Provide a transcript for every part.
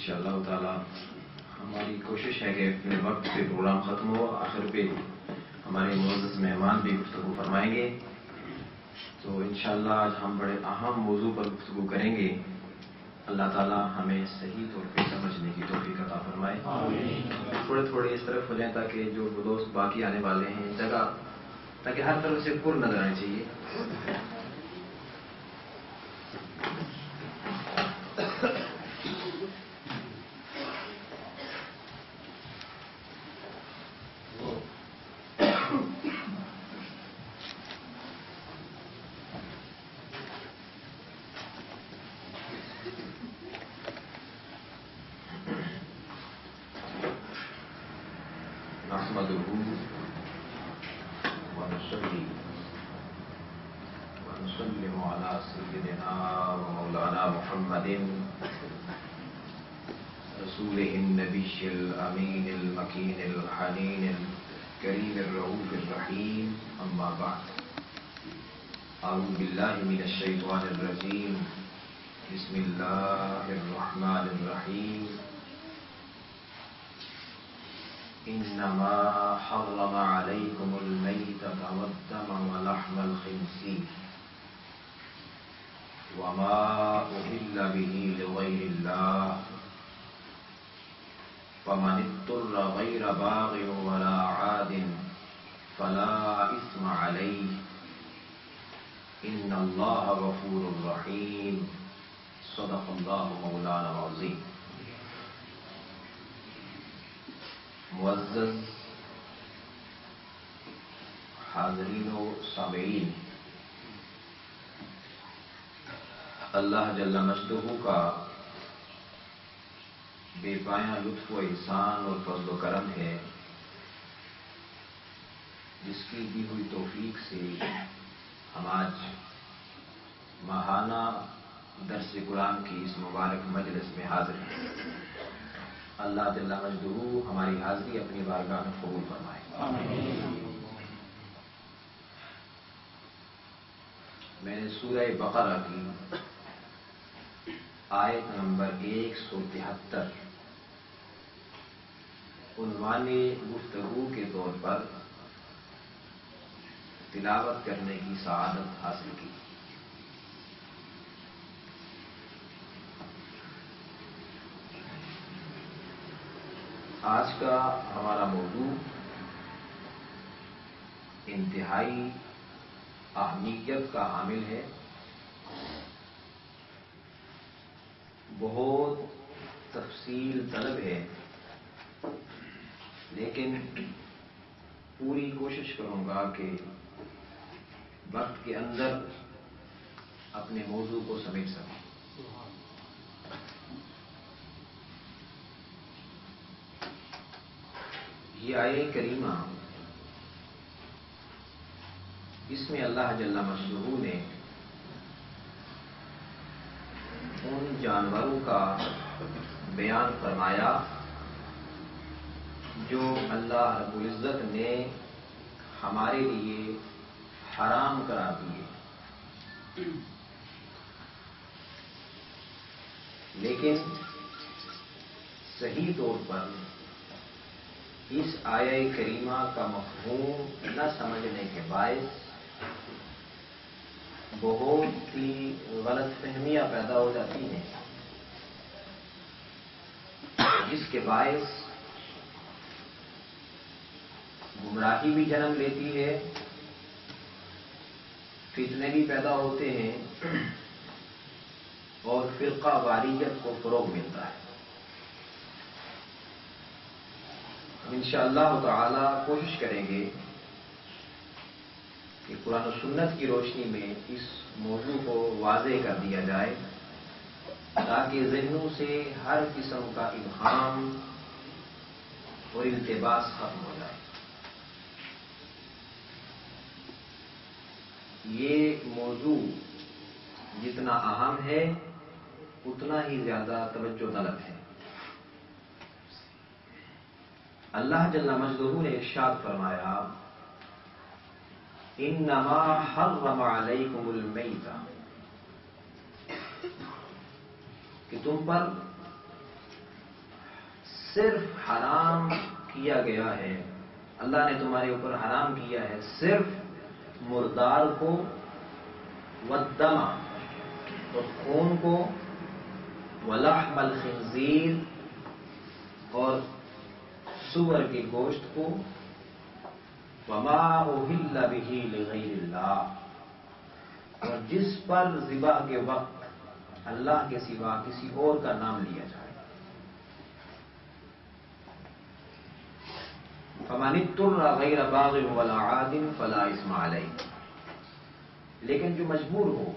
انشاءاللہ تعالی ہماری کوشش ہے کہ اپنے وقت پہ پروگرام ختم ہو، آخر پہ ہمارے معزز مہمان بھی گفتگو فرمائیں گے. تو انشاءاللہ آج ہم بڑے اہم موضوع پر گفتگو کریں گے. اللہ تعالی ہمیں صحیح طور پہ سمجھنے کی توفیق عطا فرمائے. تھوڑے تھوڑے اس طرف ہو جائیں تاکہ جو دوست باقی آنے والے ہیں جگہ تاکہ ہر طرف سے پر نظر آنی چاہیے. ونسلم على سيدنا ومولانا محمد رسوله النبي الأمين المكين الحنين الكريم الرؤوف الرحيم. أما بعد، أعوذ بالله من الشيطان الرجيم. بسم الله الرحمن الرحيم. إنما حرم عليكم الميتة والدم ولحم الخنزير وما أهل به لغير الله فمن اضطر غير باغ ولا عاد فلا إثم عليه إن الله غفور رحيم. صدق الله مولانا العظيم. معزز حاضرین و سامعین، اللہ جل مجدہ کا بے پایاں لطف و احسان اور فضل و کرم ہے جس کی دی ہوئی توفیق سے ہم آج ماہانہ درس قرآن کی اس مبارک مجلس میں حاضر ہیں. اللہ جل مجدہ ہماری حاضری اپنی بارگاہ میں قبول فرمائے. میں نے سورہ بقرہ کی آیت نمبر 173 عنوان گفتگو کے طور پر تلاوت کرنے کی سعادت حاصل کی. آج کا ہمارا موضوع انتہائی اہمیت کا حامل ہے. بہت تفصیل طلب ہے، لیکن پوری کوشش کروں گا کہ وقت کے اندر اپنے موضوع کو سمیٹ سکوں. یہ آیہ کریمہ اس میں اللہ جل مجدہ نے ان جانوروں کا بیان فرمایا جو اللہ رب العزت نے ہمارے لیے حرام قرار دیے، لیکن صحیح طور پر اس آیہ کریمہ کا مفہوم نہ سمجھنے کے باعث بہت ہی غلط فہمیاں پیدا ہو جاتی ہیں، جس کے باعث گمراہی بھی جنم لیتی ہے، فتنے بھی پیدا ہوتے ہیں اور فرقہ واریت کو فروغ ملتا ہے. انشاءاللہ تعالی کوشش کریں گے کہ قرآن و سنت کی روشنی میں اس موضوع کو واضح کر دیا جائے تاکہ ذہنوں سے ہر قسم کا ابہام اور التباس ختم ہو جائے. یہ موضوع جتنا اہم ہے اتنا ہی زیادہ توجہ طلب ہے. اللہ جل مجدہ نے ارشاد فرمایا انما حرم علیکم المیتہ، کہ تم پر صرف حرام کیا گیا ہے، اللہ نے تمہارے اوپر حرام کیا ہے صرف مردار کو، والدم اور خون کو، ولحم الخنزیر اور سور کے گوشت کو، وما اہل بہ لغیر اللہ اور جس پر ذبح کے وقت اللہ کے سوا کسی اور کا نام لیا جائے۔ فمن اضطر غیر باغ ولا عاد فلا اثم علیہ، لیکن جو مجبور ہو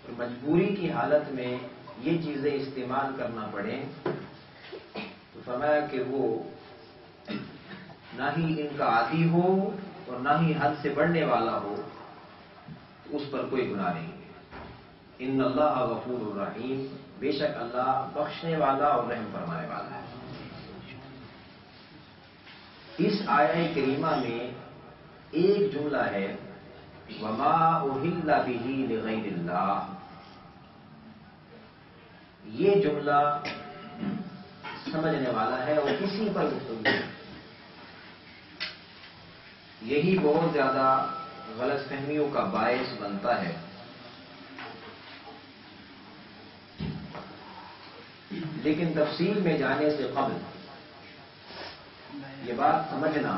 اور مجبوری کی حالت میں یہ چیزیں استعمال کرنا پڑے تو فرمایا کہ وہ نہ ہی ان کا عادی ہو اور نہ ہی حد سے بڑھنے والا ہو، اس پر کوئی گناہ نہیں ہے۔ ان اللہ غفور الرحیم، بے شک اللہ بخشنے والا اور رحم فرمانے والا ہے۔ اس آیہ کریمہ میں ایک جملہ ہے وما اہل بہ لغیر اللہ، یہ جملہ سمجھنے والا ہے اور کسی پر گفتگو ہے۔ یہی بہت زیادہ غلط فہمیوں کا باعث بنتا ہے۔ لیکن تفصیل میں جانے سے قبل یہ بات سمجھنا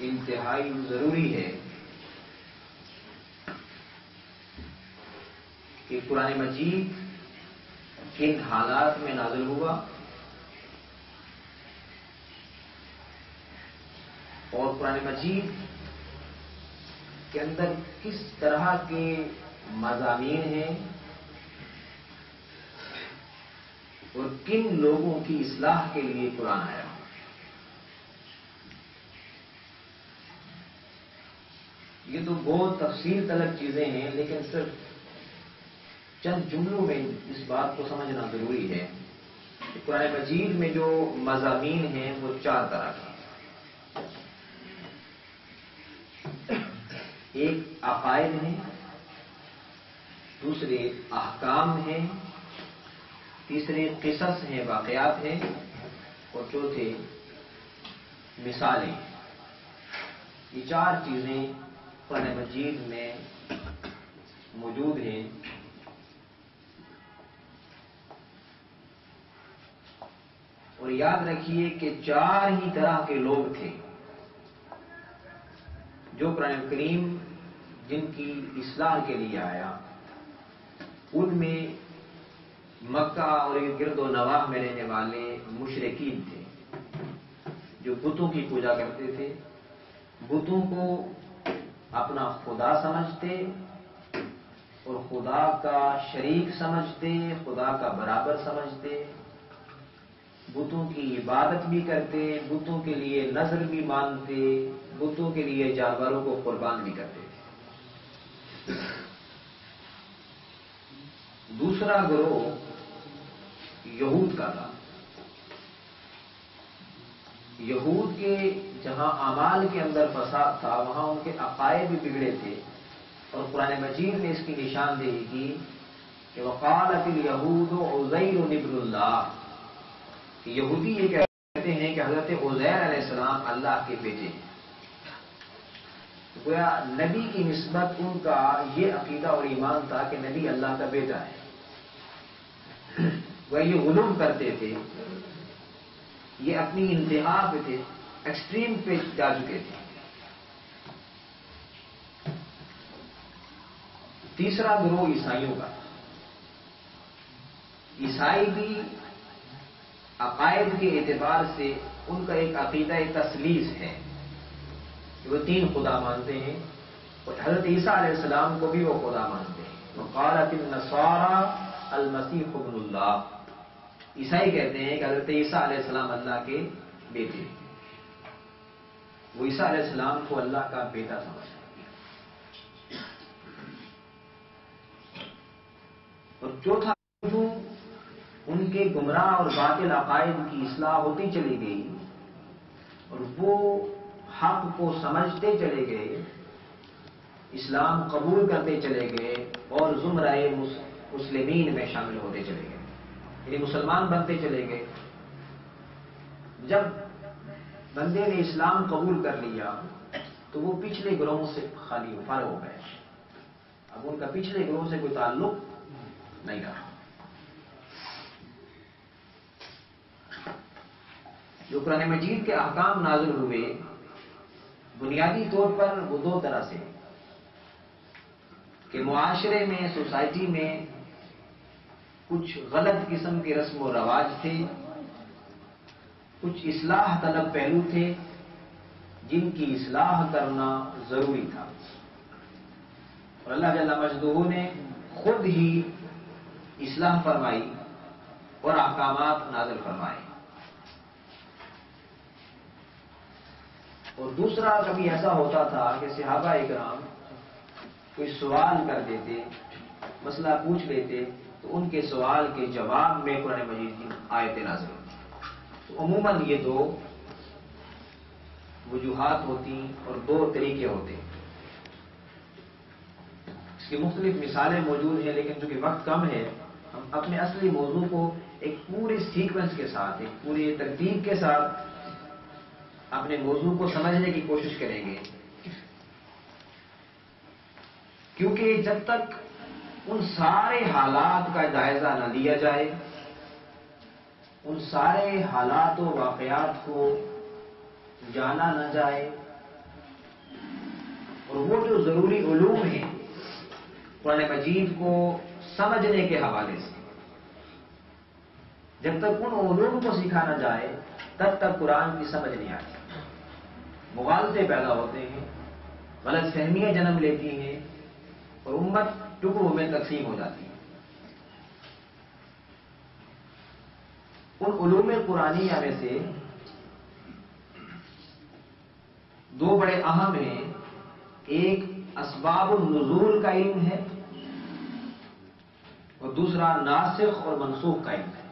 انتہائی ضروری ہے کہ قرآن مجید کن حالات میں نازل ہوا اور قرآن مجید کے اندر کس طرح کے مضامین ہیں اور کن لوگوں کی اصلاح کے لیے قرآن آیا۔ یہ تو بہت تفصیل طلب چیزیں ہیں، لیکن صرف چند جملوں میں اس بات کو سمجھنا ضروری ہے کہ قرآن مجید میں جو مضامین ہیں وہ چار طرح کے، ایک عقائد ہیں، دوسرے احکام ہیں، تیسرے قصص ہیں، واقعات ہیں، اور چوتھے مثالیں۔ یہ چار چیزیں قرآن مجید میں موجود ہیں۔ اور یاد رکھیے کہ چار ہی طرح کے لوگ تھے جو قرآن کریم جن کی اصلاح کے لیے آیا۔ ان میں مکہ اور گرد و نواح میں رہنے والے مشرکین تھے جو بتوں کی پوجا کرتے تھے، بتوں کو اپنا خدا سمجھتے اور خدا کا شریک سمجھتے، خدا کا برابر سمجھتے، بتوں کی عبادت بھی کرتے، بتوں کے لیے نذر بھی مانتے، بتوں کے لیے جانوروں کو قربان بھی کرتے تھے۔ دوسرا گروہ یہود کا تھا۔ یہود کے جہاں اعمال کے اندر فساد تھا وہاں ان کے عقائد بھی بگڑے تھے، اور قرآن مجید نے اس کی نشاندہی کی کہ وقالت الیہود عزیر ابن اللہ، کہ یہودی یہ کہتے ہیں کہ حضرت عزیر علیہ السلام اللہ کے بیٹے ہیں۔ گویا نبی کی نسبت ان کا یہ عقیدہ اور ایمان تھا کہ نبی اللہ کا بیٹا ہے۔ گویا یہ غلو کرتے تھے، یہ اپنی انتہا پہ تھے، ایکسٹریم پہ جا چکے تھے۔ تیسرا گروہ عیسائیوں کا، عیسائی بھی عقائد کے اعتبار سے ان کا ایک عقیدہ تثلیث ہے کہ وہ تین خدا مانتے ہیں، اور حضرت عیسیٰ علیہ السلام کو بھی وہ خدا مانتے ہیں۔ وقالت النصارى المسیح ابن اللہ، عیسائی کہتے ہیں کہ حضرت عیسیٰ علیہ السلام اللہ کے بیٹے ہیں، وہ عیسیٰ علیہ السلام کو اللہ کا بیٹا سمجھتے ہیں۔ اور چوتھا ان کے گمراہ اور باطل عقائد کی اصلاح ہوتی چلی گئی اور وہ حق کو سمجھتے چلے گئے، اسلام قبول کرتے چلے گئے اور زمرہ مسلمین میں شامل ہوتے چلے گئے۔ یعنی مسلمان بنتے چلے گئے. جب بندے نے اسلام قبول کر لیا تو وہ پچھلے گروہوں سے خالی فارغ ہو گئے. اب ان کا پچھلے گروہ سے کوئی تعلق نہیں رہا. جو قرآن مجید کے احکام نازل ہوئے بنیادی طور پر وہ دو طرح سے کہ معاشرے میں، سوسائٹی میں کچھ غلط قسم کے رسم و رواج تھے، کچھ اصلاح طلب پہلو تھے جن کی اصلاح کرنا ضروری تھا، اور اللہ جل مجدہ نے خود ہی اصلاح فرمائی اور احکامات نازل فرمائے. اور دوسرا کبھی ایسا ہوتا تھا کہ صحابہ اکرام کوئی سوال کر دیتے، مسئلہ پوچھ لیتے، تو ان کے سوال کے جواب میں قرآن مجید کی آیتیں نازل ہوتی. تو عموماً یہ دو وجوہات ہوتی اور دو طریقے ہوتے. اس کی مختلف مثالیں موجود ہیں، لیکن چونکہ وقت کم ہے ہم اپنے اصلی موضوع کو ایک پورے سیکوینس کے ساتھ، ایک پوری ترتیب کے ساتھ اپنے موضوع کو سمجھنے کی کوشش کریں گے. کیونکہ جب تک ان سارے حالات کا جائزہ نہ لیا جائے، ان سارے حالات و واقعات کو جانا نہ جائے، اور وہ جو ضروری علوم ہیں قرآن مجید کو سمجھنے کے حوالے سے، جب تک ان علوم کو سیکھا نہ جائے تب تک قرآن کی سمجھ نہیں آتی. مغالطے پیدا ہوتے ہیں، غلط فہمیاں جنم لیتی ہیں اور امت ٹکڑوں میں تقسیم ہو جاتی ہے. ان علوم قرآنیہ میں سے دو بڑے اہم ہیں. ایک اسباب النزول کا علم ہے اور دوسرا ناسخ اور منسوخ کا علم ہے.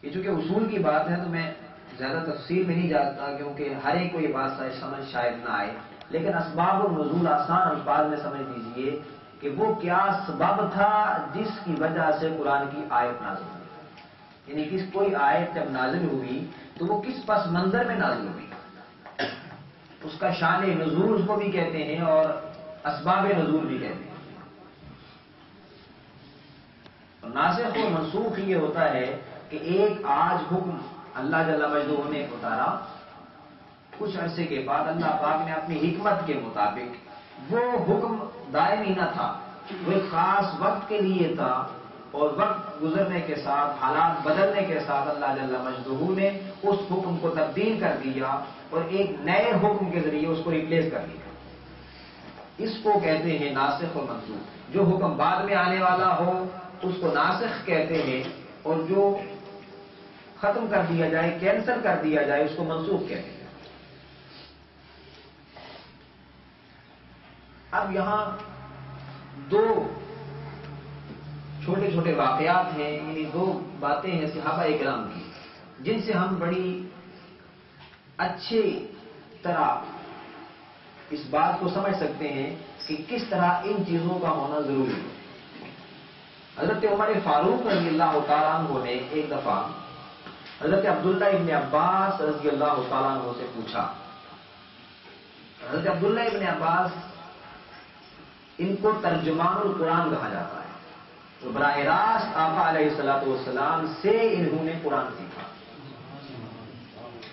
یہ چونکہ اصول کی بات ہے تو میں زیادہ تفصیل میں نہیں جاتا، کیونکہ ہر ایک کو یہ بات سمجھ شاید نہ آئے. لیکن اسباب النزول آسان الفاظ میں سمجھ لیجیے کہ وہ کیا سبب تھا جس کی وجہ سے قرآن کی آیت نازل ہوئی. یعنی کوئی آیت جب نازل ہوئی تو وہ کس پس منظر میں نازل ہوئی، اس کا شان نزول اس کو بھی کہتے ہیں اور اسباب نزول بھی کہتے ہیں. ناسخ و منسوخ یہ ہوتا ہے کہ ایک آج حکم اللہ جل مجدہ نے اتارا، کچھ عرصے کے بعد اللہ پاک نے اپنی حکمت کے مطابق وہ حکم دائمی نہ تھا، وہ ایک خاص وقت کے لیے تھا، اور وقت گزرنے کے ساتھ، حالات بدلنے کے ساتھ اللہ جل مجدہ نے اس حکم کو تبدیل کر دیا اور ایک نئے حکم کے ذریعے اس کو ریپلیس کر دیا. اس کو کہتے ہیں ناسخ اور منسوخ. جو حکم بعد میں آنے والا ہو اس کو ناسخ کہتے ہیں، اور جو ختم کر دیا جائے، کینسل کر دیا جائے، اس کو منسوخ کہتے ہیں. اب یہاں دو چھوٹے چھوٹے واقعات ہیں، یعنی دو باتیں ہیں صحابہ اکرام کی، جن سے ہم بڑی اچھی طرح اس بات کو سمجھ سکتے ہیں کہ کس طرح ان چیزوں کا ہونا ضروری ہے. حضرت عمر فاروق رضی اللہ تعالیٰ عنہ نے ایک دفعہ حضرت عبداللہ ابن عباس رضی اللہ تعالیٰ عنہ سے پوچھا. حضرت عبداللہ ابن عباس، ان کو ترجمان القرآن کہا جاتا ہے، تو براہ راست آقا علیہ الصلوۃ والسلام سے انہوں نے قرآن سیکھا،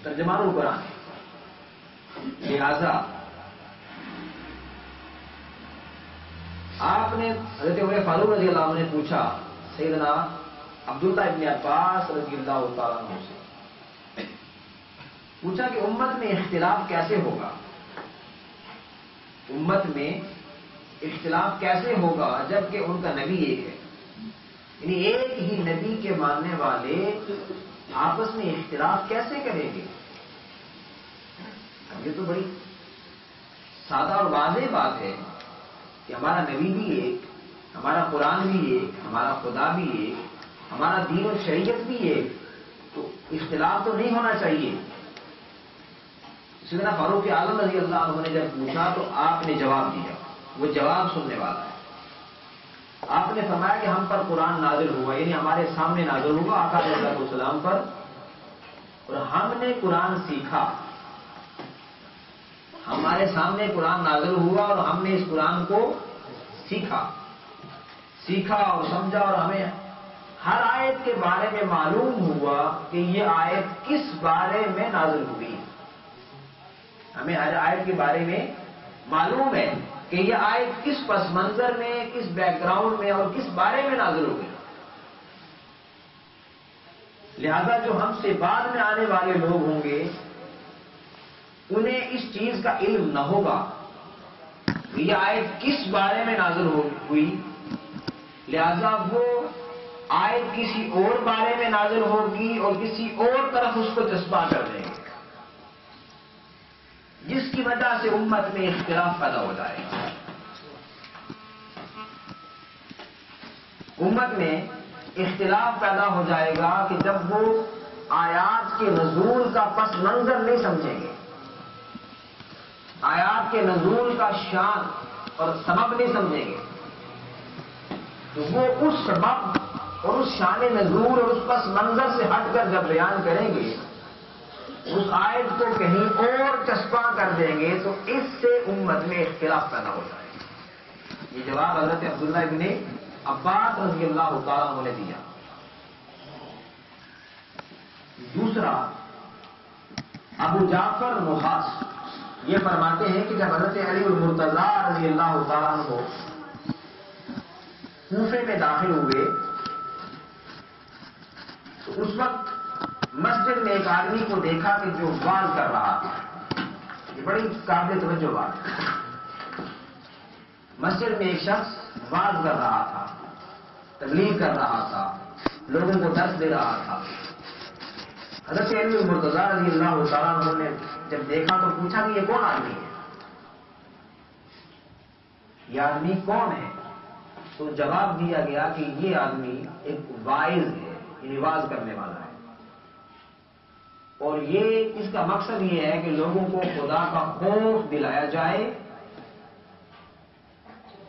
ترجمان القرآن. لہذا آپ نے حضرت عمر فاروق رضی اللہ عنہ نے پوچھا سیدنا عبداللہ ابن عباس رضی اللہ تعالیٰ عنہ سے، پوچھا کہ امت میں اختلاف کیسے ہوگا، امت میں اختلاف کیسے ہوگا جبکہ ان کا نبی ایک ہے. یعنی ایک ہی نبی کے ماننے والے آپس میں اختلاف کیسے کریں گے. یہ تو بڑی سادہ اور واضح بات ہے کہ ہمارا نبی بھی ایک، ہمارا قرآن بھی ایک، ہمارا خدا بھی ایک، ہمارا دین و شریعت بھی ایک، تو اختلاف تو نہیں ہونا چاہیے. سیدنا فاروق اعظم رضی اللہ عنہ نے جب پوچھا تو آپ نے جواب دیا، وہ جواب سننے والا ہے. آپ نے فرمایا کہ ہم پر قرآن نازل ہوا، یعنی ہمارے سامنے نازل ہوا آقا علیہ السلام پر، اور ہم نے قرآن سیکھا. ہمارے سامنے قرآن نازل ہوا اور ہم نے اس قرآن کو سیکھا اور سمجھا، اور ہمیں ہر آیت کے بارے میں معلوم ہوا کہ یہ آیت کس بارے میں نازل ہوئی. ہمیں ہر آیت کے بارے میں معلوم ہے کہ یہ آیت کس پس منظر میں، کس بیک گراؤنڈ میں اور کس بارے میں نازل ہوئی. لہذا جو ہم سے بعد میں آنے والے لوگ ہوں گے انہیں اس چیز کا علم نہ ہوگا کہ یہ آیت کس بارے میں نازل ہوئی، لہذا وہ آیت کسی اور بارے میں نازل ہوگی اور کسی اور طرف اس کو چسپاں کر دیں گے، جس کی وجہ سے امت میں اختلاف پیدا ہو جائے گا. امت میں اختلاف پیدا ہو جائے گا کہ جب وہ آیات کے نزول کا پس منظر نہیں سمجھیں گے، آیات کے نزول کا شان اور سبب نہیں سمجھیں گے، تو وہ اس سبب اور اس شان نزول اور اس پس منظر سے ہٹ کر جب بیان کریں گے اس آیت کو کہیں اور چسپاں کر دیں گے، تو اس سے امت میں اختلاف پیدا ہو جائے گا. یہ جواب حضرت عبداللہ ابن عباس رضی اللہ تعالیٰ عنہ نے دیا. دوسرا، ابو جعفر نحاس یہ فرماتے ہیں کہ جب حضرت علی المرتضیٰ رضی اللہ تعالیٰ عنہ کوفے میں داخل ہوئے تو اس وقت مسجد میں ایک آدمی کو دیکھا کہ جو واز کر رہا تھا. یہ بڑی قابل توجہ بات ہے. مسجد میں ایک شخص واز کر رہا تھا، تبلیغ کر رہا تھا، لوگوں کو درس دے رہا تھا. حضرت علی المرتضیٰ رضی اللہ تعالیٰ عنہ نے جب دیکھا تو پوچھا کہ یہ کون آدمی ہے، یہ آدمی کون ہے؟ تو جواب دیا گیا کہ یہ آدمی ایک واعظ ہے، یعنی واز کرنے والا ہے، اور یہ اس کا مقصد یہ ہے کہ لوگوں کو خدا کا خوف دلایا جائے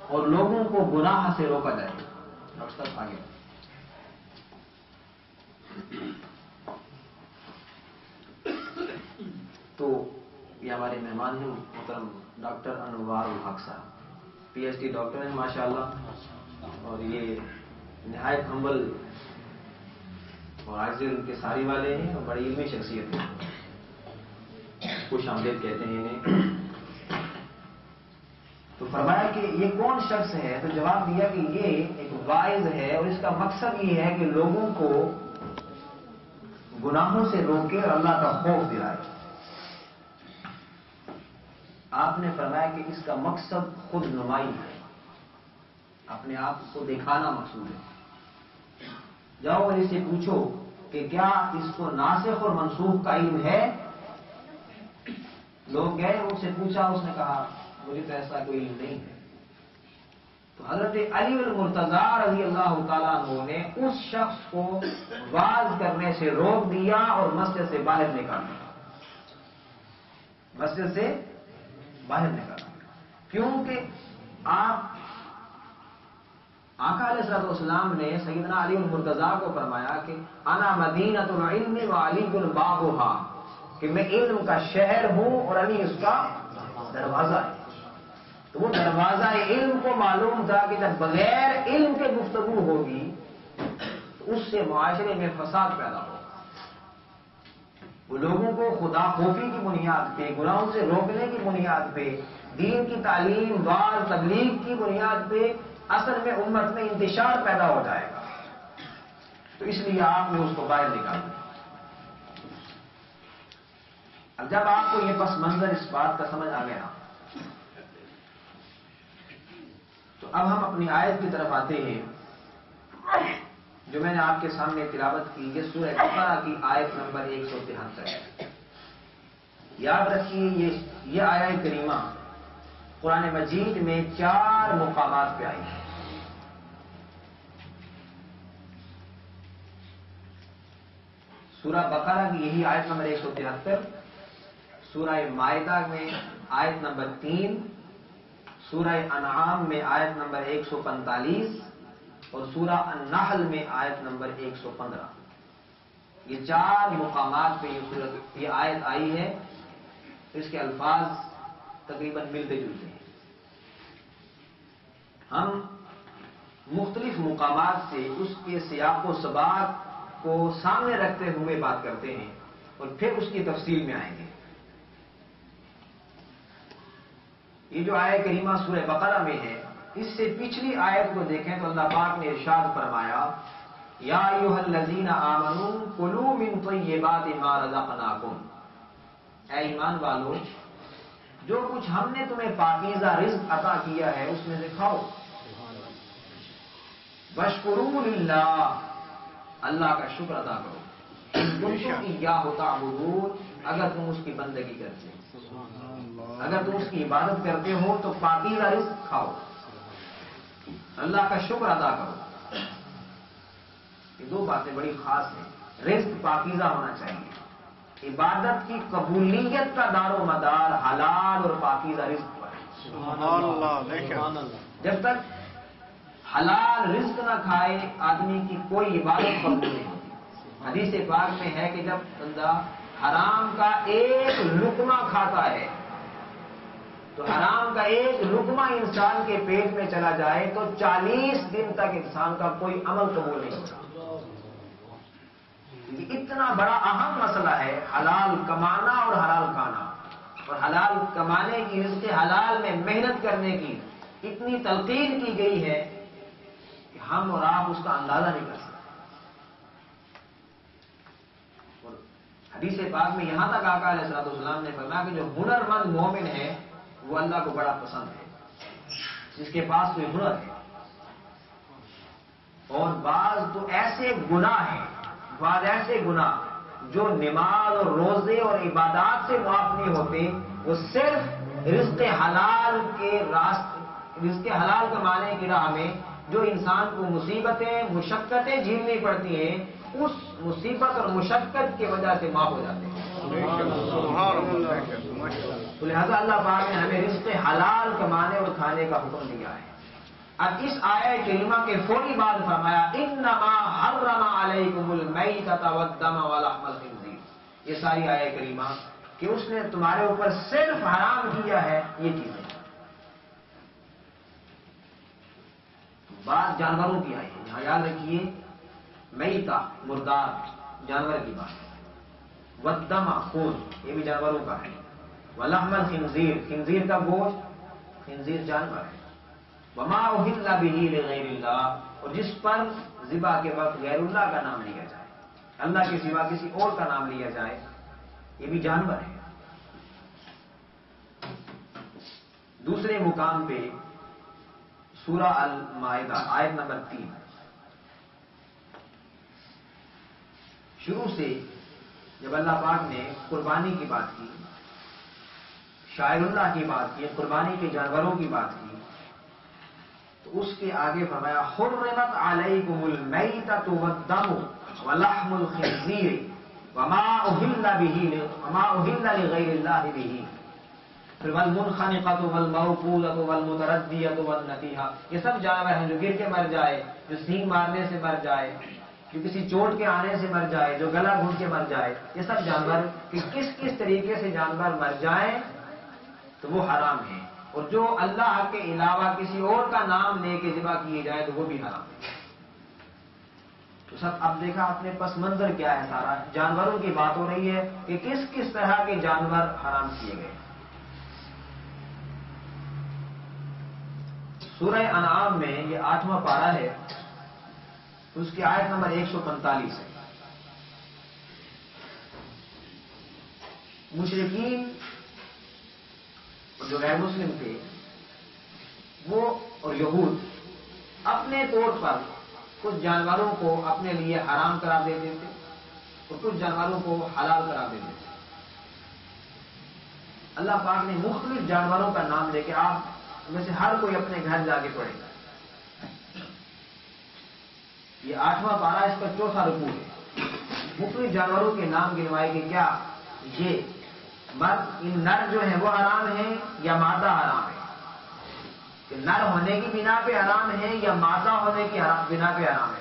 اور لوگوں کو گناہ سے روکا جائے. مقصد آگے. تو یہ ہمارے مہمان ہیں محترم ڈاکٹر انوار الحق صاحب، پی ایچ ڈی ڈاکٹر ہیں ماشاءاللہ، اور یہ نہایت ہمبل اور عاجز ان کے ساری والے ہیں اور بڑی علمی شخصیت ہیں، خوش آمدید کہتے ہیں انہیں. تو فرمایا کہ یہ کون شخص ہے؟ تو جواب دیا کہ یہ ایک واعظ ہے اور اس کا مقصد یہ ہے کہ لوگوں کو گناہوں سے روکے اور اللہ کا خوف دلائے. آپ نے فرمایا کہ اس کا مقصد خود نمائی ہے، اپنے آپ کو دکھانا مقصود ہے. جاؤ اور اس سے پوچھو کہ کیا اس کو ناسخ اور منسوخ کا علم ہے؟ لوگ گئے، اس سے پوچھا، اس نے کہا مجھے تو ایسا کوئی علم نہیں ہے. تو حضرت علی المرتضیٰ رضی اللہ تعالیٰ عنہ نے اس شخص کو واز کرنے سے روک دیا اور مسجد سے باہر نکال دیا. مسجد سے باہر نکال دیا. کیونکہ آقا علیہ السلام نے سیدنا علی المرتضیٰ کو فرمایا کہ انا مدینۃ العلم وعلی بابها، کہ میں علم کا شہر ہوں اور علی اس کا دروازہ ہے. تو وہ دروازہ علم کو معلوم تھا کہ جب بغیر علم کے گفتگو ہوگی تو اس سے معاشرے میں فساد پیدا ہوگا. وہ لوگوں کو خدا خوفی کی بنیاد پہ، گناہوں سے روکنے کی بنیاد پہ، دین کی تعلیم، واعظ، تبلیغ کی بنیاد پہ اصل میں امت میں انتشار پیدا ہو جائے گا. تو اس لیے آپ نے اس کو باہر نکال دیا. اب جب آپ کو یہ پس منظر اس بات کا سمجھ آ گیا تو اب ہم اپنی آیت کی طرف آتے ہیں جو میں نے آپ کے سامنے تلاوت کی. یہ سورہ بقرہ کی آیت نمبر 173 ہے. یاد رکھیے یہ آیت کریمہ قرآن مجید میں 4 مقامات پہ آئی ہے. سورہ بقرہ کی یہی آیت نمبر 173، سورہ مائدہ میں آیت نمبر 3، سورہ انعام میں آیت نمبر 145 اور سورہ النحل میں آیت نمبر 115. یہ 4 مقامات پہ یہ آیت آئی ہے. اس کے الفاظ تقریباً ملتے جلتے ہیں. ہم مختلف مقامات سے اس کے سیاق و سباق کو سامنے رکھتے ہوئے بات کرتے ہیں اور پھر اس کی تفصیل میں آئیں گے. یہ جو آیت کریمہ سورہ بقرہ میں ہے، اس سے پچھلی آیت کو دیکھیں تو اللہ پاک نے ارشاد فرمایا یا ایھا الذین آمنوا کلوا من طیبات ما رزقناکم، اے ایمان والو جو کچھ ہم نے تمہیں پاکیزہ رزق عطا کیا ہے اس میں سے کھاؤ. واشکروا للہ، اللہ کا شکر ادا کرو. کنتم ایاہ تعبدون، اگر تم اس کی بندگی کرتے ہو، اگر تم اس کی عبادت کرتے ہو تو پاکیزہ رزق کھاؤ، اللہ کا شکر ادا کرو. یہ 2 باتیں بڑی خاص ہیں. رزق پاکیزہ ہونا چاہیے. عبادت کی قبولیت کا دار و مدار حلال اور پاکیزہ رزق پر ہے. جب تک حلال رزق نہ کھائے آدمی کی کوئی عبادت قبول نہیں ہوتی. حدیث پاک میں ہے کہ جب بندہ حرام کا ایک لقمہ کھاتا ہے تو حرام کا ایک لقمہ انسان کے پیٹ میں چلا جائے تو 40 دن تک انسان کا کوئی عمل قبول نہیں ہوتا. اتنا بڑا اہم مسئلہ ہے حلال کمانا اور حلال کھانا، اور حلال کمانے کی، رزق حلال میں محنت کرنے کی اتنی تلقین کی گئی ہے کہ ہم اور آپ اس کا اندازہ نہیں کر سکتے. اور حدیث پاک میں یہاں تک آقا علیہ الصلوۃ والسلام نے فرمایا کہ جو ہنر مند مومن ہے وہ اللہ کو بڑا پسند ہے، جس کے پاس کوئی ہنر ہے. اور بعض تو ایسے گناہ ہیں، بعض ایسے گناہ جو نماز اور روزے اور عبادات سے معاف نہیں ہوتے، وہ صرف رزق حلال کے راستے، رزق حلال کمانے کی راہ میں جو انسان کو مصیبتیں مشقتیں جھیلنی پڑتی ہیں، اس مصیبت اور مشقت کی وجہ سے معاف ہو جاتے ہیں. تو لہذا اللہ پاک نے ہمیں رزق حلال کمانے اور کھانے کا حکم دیا ہے. اب اس آیت کریمہ کے فوری بعد فرمایا انما حرم علیکم المیتۃ والدم ولحم الخنزیر. یہ ساری آیت کریمہ کہ اس نے تمہارے اوپر صرف حرام کیا ہے یہ چیزیں. بات جانوروں کی آئی ہے، یہاں یاد رکھیے میتہ مردار جانور کی بات ہے، والدم خون یہ بھی جانوروں کا ہے، ولحم الخنزیر خنزیر کا گوشت، خنزیر جانور ہے، وما اہل بہ لغیر اللہ اور جس پر ذبح کے وقت غیر اللہ کا نام لیا جائے، اللہ کے سوا کسی اور کا نام لیا جائے، یہ بھی جانور ہے. دوسرے مقام پہ سورہ المائدہ آیت نمبر 3 شروع سے جب اللہ پاک نے قربانی کی بات کی، شاعر اللہ کی بات کی، قربانی کے جانوروں کی بات کی، تو اس کے آگے فرمایا حرمت علیکم المیتۃ والدم ولحم الخنزیر وما اہل لغیر اللہ بہ، پھر والمنخنقۃ والموقوذۃ والمتردیۃ والنطیحہ. یہ سب جانور ہیں جو گر کے مر جائے، جو سینگ مارنے سے مر جائے، جو کسی چوٹ کے آنے سے مر جائے، جو گلا گھونٹ کے مر جائے. یہ سب جانور کہ کس کس طریقے سے جانور مر جائیں تو وہ حرام ہیں، اور جو اللہ کے علاوہ کسی اور کا نام لے کے ذبح کیے جائے تو وہ بھی حرام ہے. تو سب اب دیکھا آپ نے پس منظر کیا ہے، سارا جانوروں کی بات ہو رہی ہے کہ کس کس طرح کے جانور حرام کیے گئے. سورہ انعام میں یہ 8واں پارہ ہے، اس کی آیت نمبر 145 ہے. مشرکین جو غیر مسلم تھے وہ اور یہود اپنے طور پر کچھ جانوروں کو اپنے لیے حرام قرار دیتے تھے اور کچھ جانوروں کو حلال قرار دیتے تھے. اللہ پاک نے مختلف جانوروں کا نام لے کے آپ میں سے ہر کوئی اپنے گھر جا کے پڑھے گا. یہ 8واں پارہ اس کا 4تھا رکوع ہے. مختلف جانوروں کے نام گنوائے کہ کیا یہ مرد ان نر جو ہیں وہ حرام ہیں یا مادہ حرام ہے. کہ نر ہونے کی بنا پہ حرام ہے یا مادہ ہونے کی بنا پہ حرام ہے.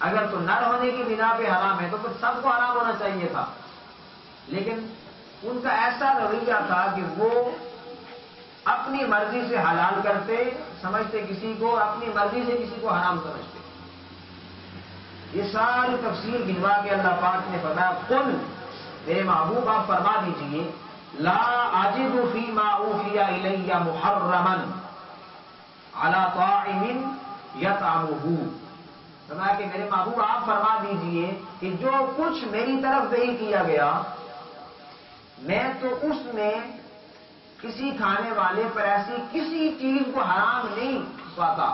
اگر تو نر ہونے کی بنا پہ حرام ہے تو پھر سب کو حرام ہونا چاہیے تھا. لیکن ان کا ایسا رویہ تھا کہ وہ اپنی مرضی سے حلال کرتے سمجھتے کسی کو، اپنی مرضی سے کسی کو حرام سمجھتے. یہ ساری تفصیل گنوا کے اللہ پاک نے فرمایا قل، میرے محبوب آپ فرما دیجئے لا اجد فیما اوحی الی محرما علی طاعم یطعمہ. فرمایا کہ میرے محبوب آپ فرما دیجئے کہ جو کچھ میری طرف وحی کیا گیا میں تو اس میں کسی کھانے والے پر ایسی کسی چیز کو حرام نہیں پاتا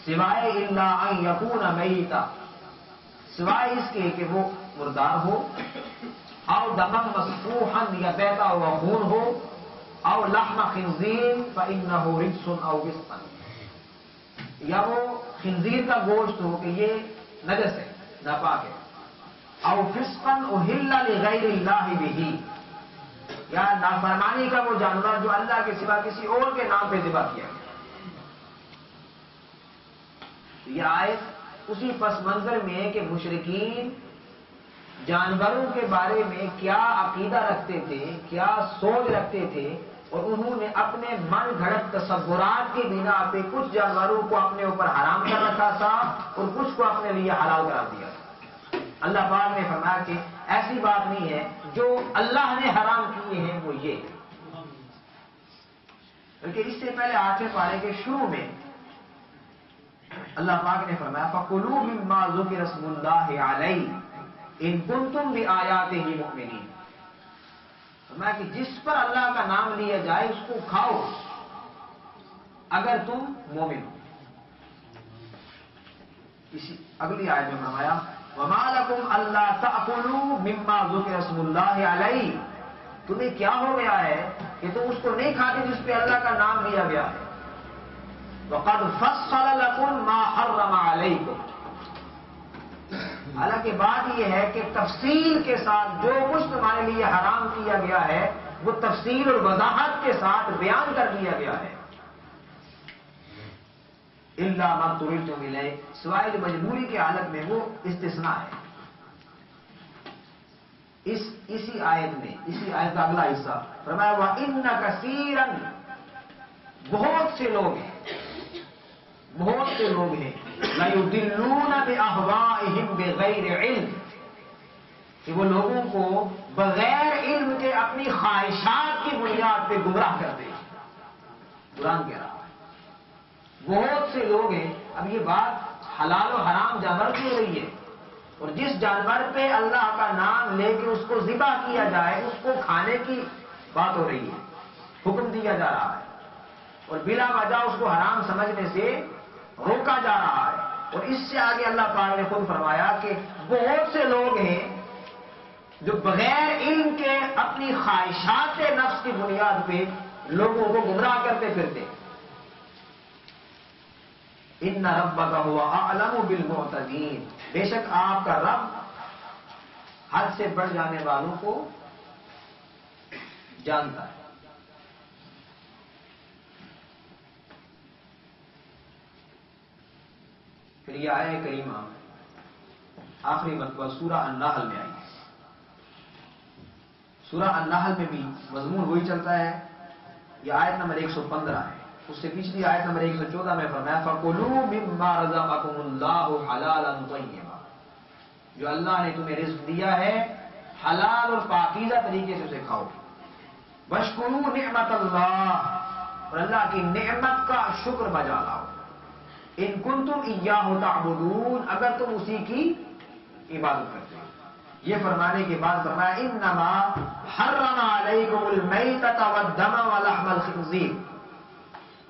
سوائے الا ان یکون میتا، سوائے اس کے کہ وہ مردار ہو، او دمن مسفوحا یا بہتا ہوا خون ہو، او لحم خنزیر فانہ رجس او فسق، یا وہ خنزیر کا گوشت ہو کہ یہ نجس ہے، ناپاک ہے، او فسقا اہل لغیر اللہ بہ، یا نافرمانی کا وہ جانور جو اللہ کے سوا کسی اور کے نام پہ ذبح کیا گیا. یہ آیت اسی پس منظر میں ہے کہ مشرکین جانوروں کے بارے میں کیا عقیدہ رکھتے تھے، کیا سوچ رکھتے تھے، اور انہوں نے اپنے من گھڑت تصورات کی بنا پہ کچھ جانوروں کو اپنے اوپر حرام کر رکھا تھا اور کچھ کو اپنے لیے حلال کرا دیا. اللہ پاک نے فرمایا کہ ایسی بات نہیں ہے، جو اللہ نے حرام کیے ہیں وہ یہ. بلکہ اس سے پہلے آٹھویں پارے کے شروع میں اللہ پاک نے فرمایا فَكُلُوا مِمَّا ذُكِرَ اسْمُ اللَّهِ عَلَيْهِ إِن كُنتُم بِآيَاتِهِ مُؤْمِنِينَ. فرمایا کہ جس پر اللہ کا نام لیا جائے اس کو کھاؤ اگر تم مومن ہو. اسی اگلی آیت میں فرمایا وَمَا لَكُمْ أَلَّا تَأْكُلُوا مِمَّا ذُكِرَ اسْمُ اللَّهِ عَلَيْهِ. تمہیں کیا ہو گیا ہے کہ تم اس کو نہیں کھاتے جس پہ اللہ کا نام لیا گیا ہے. وَقَدْ فَصَّلَ لَكُمْ مَا حَرَّمَ عَلَيْكُمْ. حالانکہ بات یہ ہے کہ تفصیل کے ساتھ جو کچھ تمہارے لیے حرام کیا گیا ہے وہ تفصیل اور وضاحت کے ساتھ بیان کر دیا گیا ہے. الا ما اضطررتم الیہ، سوائے مجبوری کی حالت میں وہ استثناء ہے. اسی آیت میں اسی آیت کا اگلا حصہ فرمایا وَإِنَّ كَثِيرًا، بہت سے لوگ ہیں لَيُضِلُّونَ بِأَهْوَائِهِمْ بِغَيْرِ عِلْمٍ، کہ وہ لوگوں کو بغیر علم کے اپنی خواہشات کی بنیاد پہ گمراہ کرتے ہیں. قرآن کہہ رہا ہے بہت سے لوگ ہیں. اب یہ بات حلال و حرام جانور کی ہو رہی ہے، اور جس جانور پہ اللہ کا نام لے کے اس کو ذبح کیا جائے اس کو کھانے کی بات ہو رہی ہے، حکم دیا جا رہا ہے، اور بلا وجہ اس کو حرام سمجھنے سے روکا جا رہا ہے. اور اس سے آگے اللہ پاک نے خود فرمایا کہ بہت سے لوگ ہیں جو بغیر علم کے اپنی خواہشات نفس کی بنیاد پہ لوگوں کو گمراہ کرتے پھرتے. ان ربک هو اعلم بالمعتدین، بے شک آپ کا رب حد سے بڑھ جانے والوں کو جانتا ہے. پھر یہ آیہ کریمہ آخری مرتبہ سورہ النحل میں آئی. سورہ النحل میں بھی مضمون وہی چلتا ہے. یہ آیت نمبر 115 ہے. اس سے پچھلی آیت نمبر 114 میں فرمایا فَكُلُوا مِمَّا رَزَقَكُمُ اللَّهُ حَلَالًا طَيِّبًا، جو اللہ نے تمہیں رزق دیا ہے حلال اور پاکیزہ طریقے سے اسے کھاؤ. وَاشْكُرُوا نِعْمَتَ اللَّهِ، اور اللہ کی نعمت کا شکر بجا لاؤ. إِن كُنتُمْ إِيَّاهُ تَعْبُدُونَ، اگر تم اسی کی عبادت کرتے ہو. یہ فرمانے کے بعد فرمایا إِنَّمَا حَرَّمَ عَلَيْكُمُ الْمَيْتَةَ وَالدَّمَ وَلَحْمَ الْخِنزِيرِ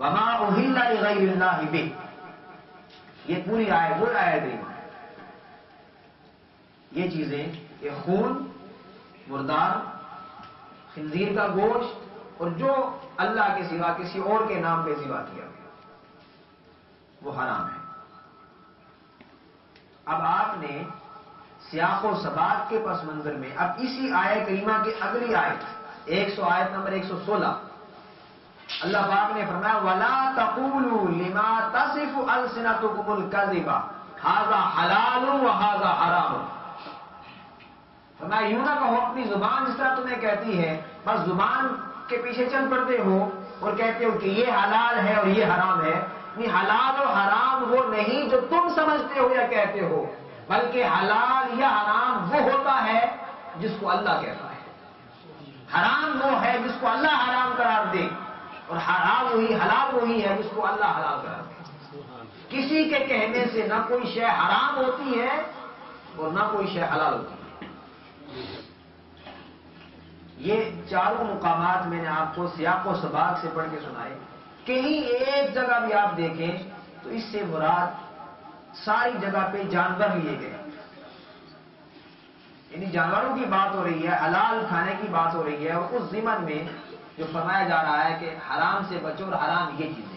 وَمَا أُهِلَّ لِغَيْرِ اللَّهِ بِهِ. یہ پوری آیت وہ آیت ہے. یہ چیزیں، یہ خون، مردار، خنزیر کا گوشت اور جو اللہ کے سوا کسی اور کے نام پہ ذبح کیا گیا وہ حرام ہے. اب آپ نے سیاق و سباق کے پس منظر میں اب اسی آیت کریمہ کی اگلی آیت 100 آیت نمبر 116 اللہ پاک نے فرمایا وَلَا تَقُولُوا لِمَا تَصِفُ أَلْسِنَتُكُمُ الْكَذِبَ هَذَا حَلَالٌ وَهَذَا حَرَامٌ۔ فرمایا یوں نہ کہو اپنی زبان جس طرح تمہیں کہتی ہے، بس زبان کے پیچھے چل پڑتے ہو اور کہتے ہو کہ یہ حلال ہے اور یہ حرام ہے۔ یہ حلال اور حرام وہ نہیں جو تم سمجھتے ہو یا کہتے ہو، بلکہ حلال یا حرام وہ ہوتا ہے جس کو اللہ کہتا ہے، حرام وہ ہے جس کو اللہ حرام قرار دے، اور حرام وہی، حلال وہی ہے جس کو اللہ حلال قرار دے۔ کسی کے کہنے سے نہ کوئی شے حرام ہوتی ہے اور نہ کوئی شے حلال ہوتی ہے۔ یہ چاروں مقامات میں نے آپ کو سیاق و سباق سے پڑھ کے سنائے۔ کہیں ایک جگہ بھی آپ دیکھیں تو اس سے مراد ساری جگہ پہ جانور لیے گئے، یعنی جانوروں کی بات ہو رہی ہے، حلال کھانے کی بات ہو رہی ہے، اور اس ضمن میں جو فرمایا جا رہا ہے کہ حرام سے بچو اور حرام یہ چیزیں۔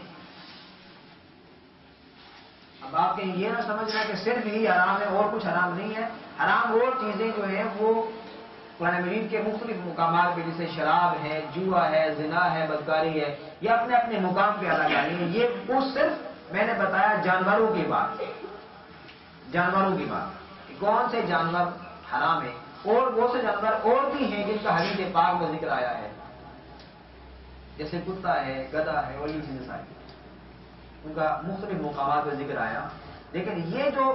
اب آپ کہیں یہ نہ سمجھنا کہ صرف یہی حرام ہے اور کچھ حرام نہیں ہے۔ حرام وہ چیزیں جو ہیں وہ قرآن مجید کے مختلف مقامات پہ، جیسے شراب ہے، جوا ہے، زنا ہے، بدکاری ہے، یہ اپنے اپنے مقام پہ الگ آئی ہیں۔ یہ وہ صرف میں نے بتایا جانوروں کی بات، جانوروں کی بات کہ کون سے جانور حرام ہے، اور وہ سے جانور اور بھی ہیں جن کا حدیث پاک میں ذکر آیا ہے، جیسے کتا ہے، گدھا ہے، اور یہ چیزیں ساری ان کا مختلف مقامات پہ ذکر آیا۔ لیکن یہ جو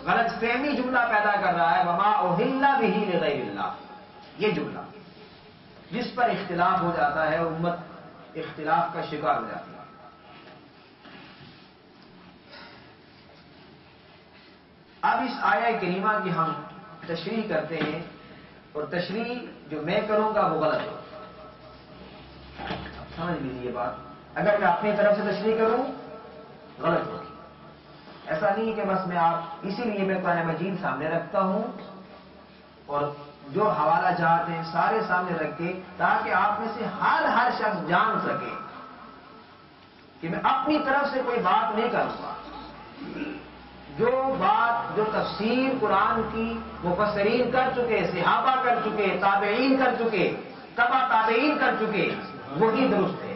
غلط فہمی جملہ پیدا کر رہا ہے وما اہل بہ لغیر اللہ، یہ جملہ جس پر اختلاف ہو جاتا ہے اور امت اختلاف کا شکار ہو جاتی ہے۔ اب اس آیہ کریمہ کی ہم تشریح کرتے ہیں، اور تشریح جو میں کروں گا وہ غلط ہو، سمجھ لیجیے یہ بات۔ اگر میں اپنی طرف سے تشریح کروں غلط ہوگی، ایسا نہیں کہ بس میں آپ، اسی لیے میں قرآن مجید سامنے رکھتا ہوں اور جو حوالہ جات ہیں سارے سامنے رکھ کے، تاکہ آپ میں سے ہر شخص جان سکے کہ میں اپنی طرف سے کوئی بات نہیں کروں گا۔ جو بات، جو تفسیر قرآن کی مفسرین کر چکے، صحابہ کر چکے، تابعین کر چکے، تبع تابعین کر چکے، وہی درست ہے۔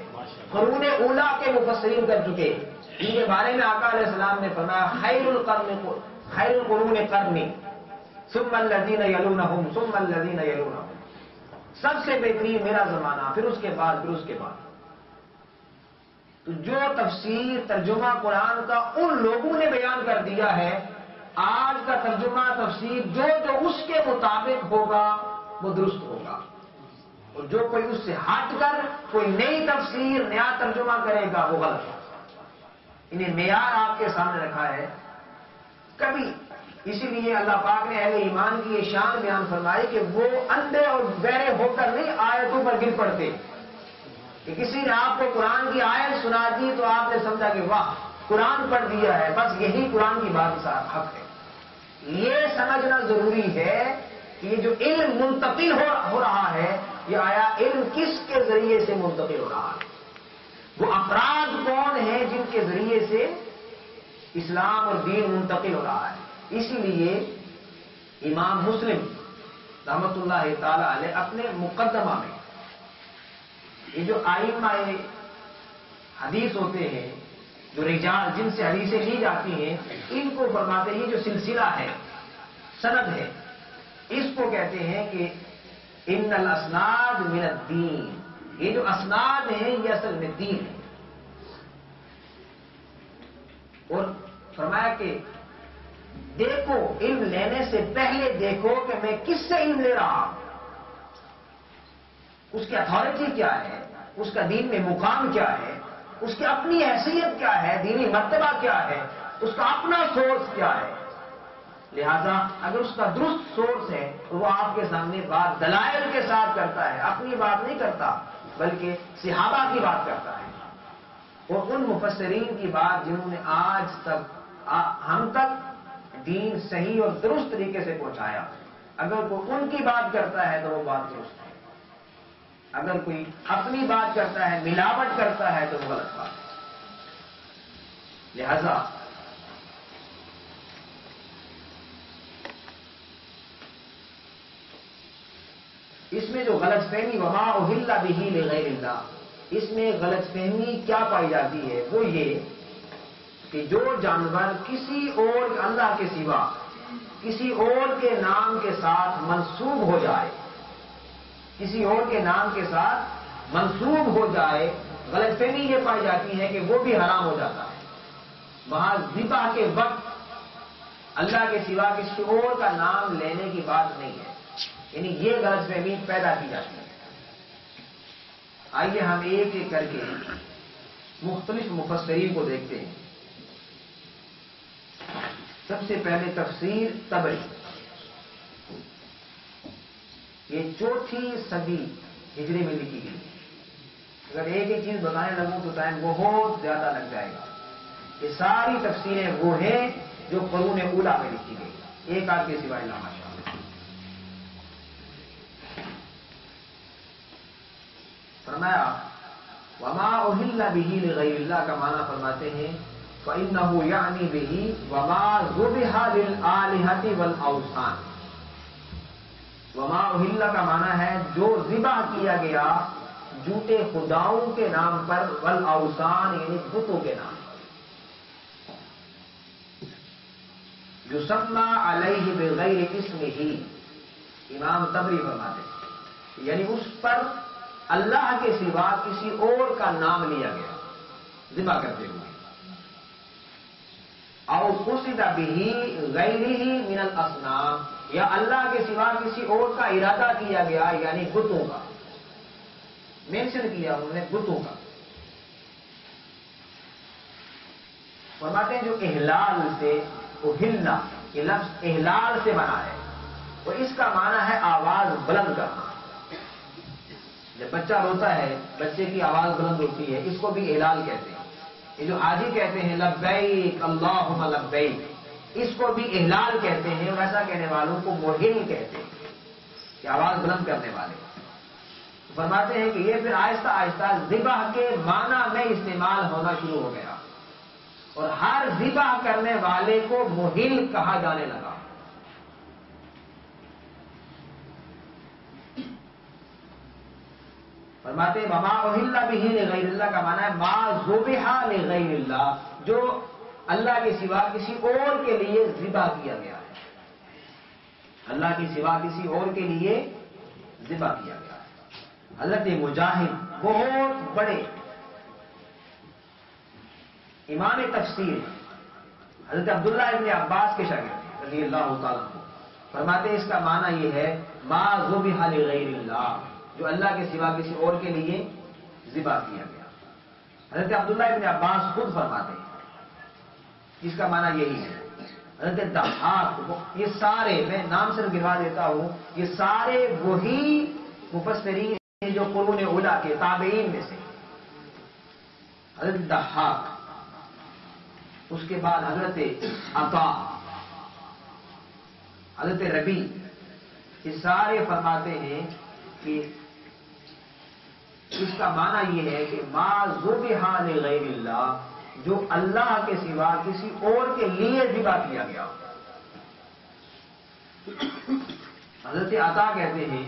قرون اولا کے مفسرین کر چکے، ان کے بارے میں آقا علیہ السلام نے فرمایا خیر القرون قرنی ثم الذین یلونہم ثم الذین یلونہم، سب سے بہترین میرا زمانہ، پھر اس کے بعد، پھر اس کے بعد۔ تو جو تفسیر ترجمہ قرآن کا ان لوگوں نے بیان کر دیا ہے، آج کا ترجمہ تفسیر جو اس کے مطابق ہوگا وہ درست ہوگا، اور جو کوئی اس سے ہٹ کر کوئی نئی تفسیر، نیا ترجمہ کرے گا وہ غلط ہوگا۔ انہیں معیار آپ کے سامنے رکھا ہے کبھی، اسی لیے اللہ پاک نے اہل ایمان کی یہ شان بیان فرمائی کہ وہ اندھے اور بہرے ہو کر نہیں آیتوں پر گر پڑتے، کہ کسی نے آپ کو قرآن کی آیت سنا دی تو آپ نے سمجھا کہ واہ قرآن پڑھ دیا ہے، بس یہی قرآن کی بات حق ہے۔ یہ سمجھنا ضروری ہے کہ یہ جو علم منتقل ہو رہا ہے، یہ آیا علم کس کے ذریعے سے منتقل ہو رہا ہے، وہ افراد کون ہیں جن کے ذریعے سے اسلام اور دین منتقل ہو رہا ہے۔ اسی لیے امام مسلم رحمۃ اللہ تعالی علیہ اپنے مقدمہ میں یہ جو ائمہ حدیث ہوتے ہیں، جو رجال جن سے حدیثیں لی جاتی ہیں، ان کو فرماتے ہیں جو سلسلہ ہے، سند ہے، اس کو کہتے ہیں کہ ان الاسناد من الدین، یہ جو اسناد ہیں یہ اصل میں دین ہے۔ اور فرمایا کہ دیکھو، علم لینے سے پہلے دیکھو کہ میں کس سے علم لے رہا ہوں، اس کی اتھارٹی کیا ہے، اس کا دین میں مقام کیا ہے، اس کی اپنی حیثیت کیا ہے، دینی مرتبہ کیا ہے، اس کا اپنا سورس کیا ہے۔ لہذا اگر اس کا درست سورس ہے تو وہ آپ کے سامنے بات دلائل کے ساتھ کرتا ہے، اپنی بات نہیں کرتا بلکہ صحابہ کی بات کرتا ہے، اور ان مفسرین کی بات جنہوں نے آج تک ہم تک دین صحیح اور درست طریقے سے پہنچایا۔ اگر کوئی ان کی بات کرتا ہے تو وہ بات درست ہے، اگر کوئی اپنی بات کرتا ہے، ملاوٹ کرتا ہے تو وہ غلط بات ہے۔ لہذا اس میں جو غلط فہمی وما اہل بہ لغیر اللہ، اس میں غلط فہمی کیا پائی جاتی ہے؟ وہ یہ کہ جو جانور کسی اور اللہ کے سوا کسی اور کے نام کے ساتھ منسوب ہو جائے، کسی اور کے نام کے ساتھ منسوب ہو جائے، غلط فہمی یہ پائی جاتی ہے کہ وہ بھی حرام ہو جاتا ہے۔ وہاں ذبح کے وقت اللہ کے سوا کسی اور کا نام لینے کی بات نہیں ہے، یعنی یہ غلط فہمی پیدا کی جاتی ہے۔ آئیے ہم ایک ایک کر کے مختلف مفسرین کو دیکھتے ہیں۔ سب سے پہلے تفسیر طبری، یہ 4 صدی ہجری میں لکھی گئی۔ اگر ایک ایک چیز بتانے لگوں تو ٹائم بہت زیادہ لگ جائے گا۔ یہ ساری تفسیریں وہ ہیں جو قرون اولیٰ میں لکھی گئی، ایک آدھ کے سوائے لا ماشاءاللہ۔ فرمایا وما اہل بہ لغیر اللہ کا معنی فرماتے ہیں فإنہ یعنی بہ وما ذبح للآلہۃ والأوثان۔ وما اہل کا معنی ہے جو ذبح کیا گیا جھوٹے خداؤں کے نام پر، والاوثان یعنی بتوں کے نام، یسمى علیہ بغیر اسمہ۔ امام طبری فرماتے ہیں یعنی اس پر اللہ کے سوا کسی اور کا نام لیا گیا ذبح کرتے ہوئے، او قصد بہ غیرہ من الاصنام، یا اللہ کے سوا کسی اور کا ارادہ کیا گیا یعنی بتوں کا، مینشن کیا انہوں نے بتوں کا۔ فرماتے ہیں جو احلال سے اہلنا، یہ لفظ احلال سے بنا ہے اور اس کا معنی ہے آواز بلند کرنا۔ جب بچہ روتا ہے بچے کی آواز بلند ہوتی ہے، اس کو بھی احلال کہتے ہیں۔ یہ جو حاجی کہتے ہیں لبیک اللہم لبیک، اس کو بھی احلال کہتے ہیں، اور ایسا کہنے والوں کو محل کہتے ہیں کہ آواز بلند کرنے والے۔ فرماتے ہیں کہ یہ پھر آہستہ آہستہ ذبح کے معنی میں استعمال ہونا شروع ہو گیا اور ہر ذبح کرنے والے کو محل کہا جانے لگا۔ فرماتے ہیں وما اہل بہ لغیر اللہ کا معنی ہے ما ذبح لغیر اللہ، جو اللہ کے سوا کسی اور کے لیے ذبح کیا گیا ہے، اللہ کے سوا کسی اور کے لیے ذبح کیا گیا ہے۔ حضرت مجاہد بہت بڑے امام تفسیر، حضرت عبداللہ ابن عباس کے شاگرد رضی اللہ تعالیٰ عنہ، فرماتے ہیں اس کا معنی یہ ہے ما ذبح لغیر اللہ، جو اللہ کے سوا کسی اور کے لیے ذبح کیا گیا۔ حضرت عبداللہ ابن عباس خود فرماتے ہیں اس کا معنی یہی ہے۔ حضرت ضحاک، یہ سارے میں نام صرف گروا دیتا ہوں، یہ سارے وہی مفسرین ہیں جو قرون اولیٰ کے تابعین میں سے۔ حضرت ضحاک، اس کے بعد حضرت عطا، حضرت ربیع، یہ سارے فرماتے ہیں کہ اس کا معنی یہ ہے کہ ما ذبح لغیر اللہ، جو اللہ کے سوا کسی اور کے لیے ذبح کیا گیا۔ حضرت عطا کہتے ہیں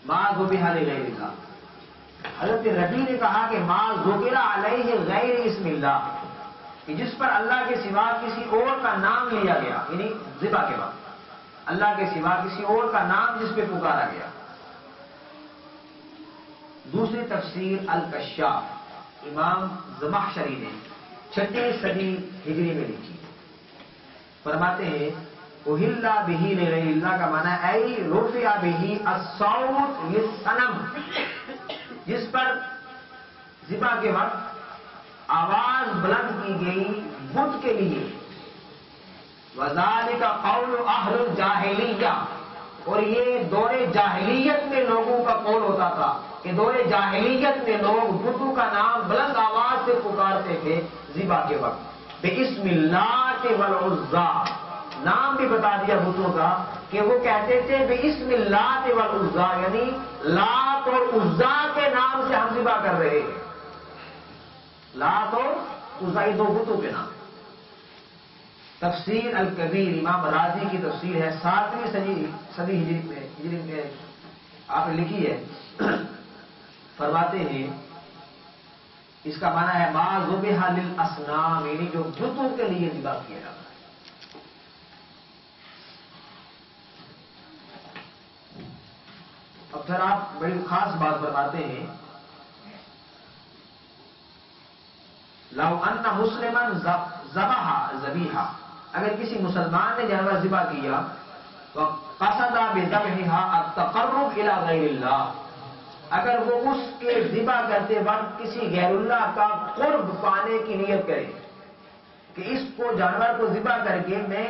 ما ذبح لغیر اللہ۔ حضرت ربیع نے کہا کہ ما ذکر علیہ غیر اسم اللہ، کہ جس پر اللہ کے سوا کسی اور کا نام لیا گیا، یعنی ذبح کے وقت اللہ کے سوا کسی اور کا نام جس پہ پکارا گیا۔ دوسری تفسیر الکشاف، امام زمخشری نے 6 صدی ہجری میں لکھی، فرماتے ہیں اہل بہ لغیر اللہ کا معنی ہے ای رفع بہ الصوت للصنم، جس پر ذبح کے وقت آواز بلند کی گئی بت کے لیے۔ وذالک قول اہل الجاہلیہ، اور یہ دور جاہلیت میں لوگوں کا قول ہوتا تھا کہ دور جاہلیت میں لوگ بتوں کا نام بلند آواز سے پکارتے تھے ذبح کے وقت۔ باسم اللات والعزیٰ، نام بھی بتا دیا بتوں کا کہ وہ کہتے تھے باسم اللات والعزیٰ، یعنی لات اور عزیٰ کے نام سے ہم ذبح کر رہے ہیں۔ لات اور عزیٰ، یہ 2 بتوں کے نام۔ تفسیر الکبیر، امام رازی کی تفسیر ہے، 7ویں صدی ہجری میں آپ نے لکھی ہے۔ فرماتے ہیں اس کا معنی ہے ما ذبح للاسنام، یعنی جو بتوں کے لیے ذبح کیا جاتا ہے۔ اب پھر آپ بڑی خاص بات فرماتے ہیں لو ان مسلما ذبح ذبیحہ، اگر کسی مسلمان نے جانور ذبح کیا وقصد بذبحها التقرب الى غیر اللہ، اگر وہ اس کے ذبح کرتے وقت کسی غیر اللہ کا قرب پانے کی نیت کرے کہ اس کو جانور کو ذبح کر کے میں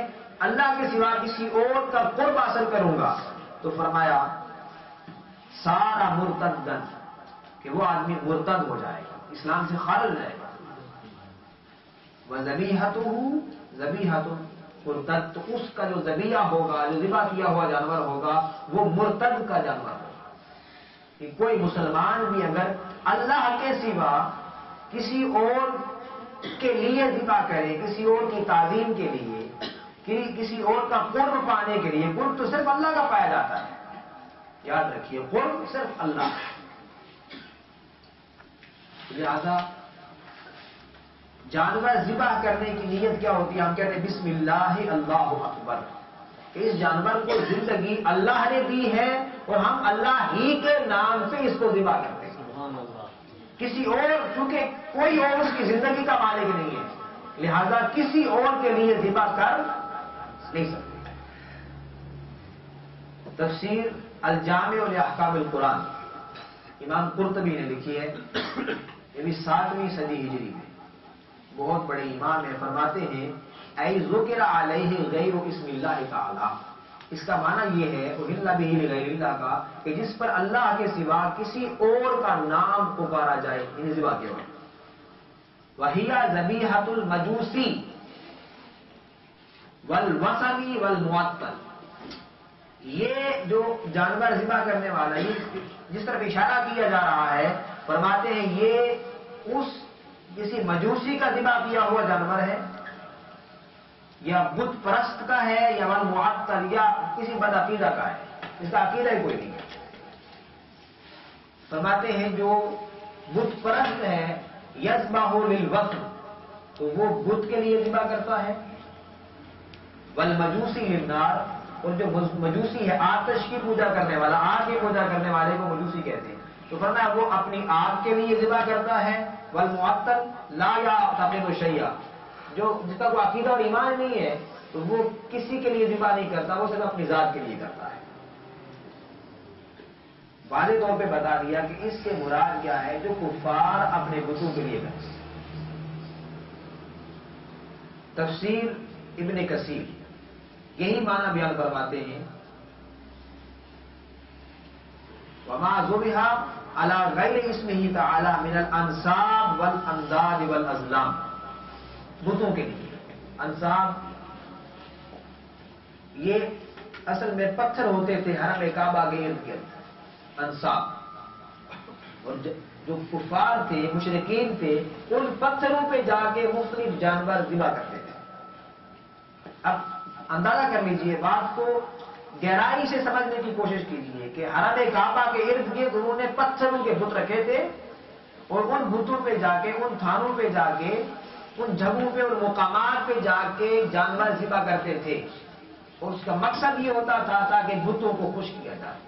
اللہ کے سوا کسی اور کا قرب حاصل کروں گا، تو فرمایا سارا مرتدن، کہ وہ آدمی مرتد ہو جائے گا، اسلام سے خارج جائے گا۔ وَذَبِيحَتُهُ ذَبِيحَةٌ مرتد، تو اس کا جو ذبیحہ ہوگا، جو ذبح کیا ہوا جانور ہوگا، وہ مرتد کا جانور ہوگا۔ کہ کوئی مسلمان بھی اگر اللہ کے سوا کسی اور کے لیے ذبح کرے، کسی اور کی تعظیم کے لیے، کسی اور کا قرب پانے کے لیے، قرب تو صرف اللہ کا پایا جاتا ہے، یاد رکھیے قرب صرف اللہ۔ لہذا جانور ذبح کرنے کی نیت کیا ہوتی ہے؟ ہم کہتے ہیں بسم اللہ اللہ اکبر، اس جانور کو زندگی اللہ نے دی ہے اور ہم اللہ ہی کے نام سے اس کو ذبح کرتے ہیں۔ سبحان اللہ۔ کسی اور، چونکہ کوئی اور اس کی زندگی کا مالک نہیں ہے، لہذا کسی اور کے لیے ذبح کر نہیں سکتے۔ تفسیر الجامع لاحکام القرآن امام قرطبی نے لکھی ہے، یہ بھی 7ویں صدی ہجری میں، بہت بڑے امام ہیں، فرماتے ہیں ای ذکر علیہ غیر اسم اللہ تعالی، اس کا معنی یہ ہے اہل بہ لغیر اللہ کا، کہ جس پر اللہ کے سوا کسی اور کا نام پکارا جائے، انہیں ذبح کیا ہوا۔ وہی ذبیحۃ المجوسی والوثنی والمعطل، یہ جو جانور ذبح کرنے والا، یہ جس طرف اشارہ کیا جا رہا ہے، فرماتے ہیں یہ اس کسی مجوسی کا ذبح کیا ہوا جانور ہے، یا بت پرست کا ہے، یا والمعطل، یا کسی بد عقیدہ کا ہے، اس کا عقیدہ ہی کوئی نہیں ہے۔ فرماتے ہیں جو بت پرست ہے یذبح للوثن، تو وہ بت کے لیے ذبح کرتا ہے، والمجوسی للنار، اور جو مجوسی ہے آتش کی پوجا کرنے والا، آگ کی پوجا کرنے والے کو مجوسی کہتے ہیں، تو فرمایا وہ اپنی آگ کے لیے ذبح کرتا ہے، والمعطل لا یعتقد شیئا، جو جس کا کوئی عقیدہ اور ایمان نہیں ہے، تو وہ کسی کے لیے ذبح نہیں کرتا، وہ صرف اپنی ذات کے لیے کرتا ہے۔ واضح طور پہ بتا دیا کہ اس سے مراد کیا ہے، جو کفار اپنے بتوں کے لیے کرتے ہیں۔ تفسیر ابن کثیر یہی معنی بیان فرماتے ہیں، وما ذبح علی غیر اسمہ تعالی من الانصاب والانداد والازلام، بتوں کے لیے انصاب یہ اصل میں پتھر ہوتے تھے حرم کعبہ کے ارد گرد، انصاب، اور جو کفار تھے، مشرکین تھے، ان پتھروں پہ جا کے مختلف جانور ذبح کرتے تھے۔ اب اندازہ کر لیجئے، بات کو گہرائی سے سمجھنے کی کوشش کیجیے کہ حرم کعبہ کے ارد گرد انہوں نے پتھروں کے بت رکھے تھے، اور ان بتوں پہ جا کے، ان تھانوں پہ جا کے، ان جگہوں پہ اور مقامات پہ جا کے جانور ذبح کرتے تھے، اور اس کا مقصد یہ ہوتا تھا تاکہ بتوں کو خوش کیا جائے۔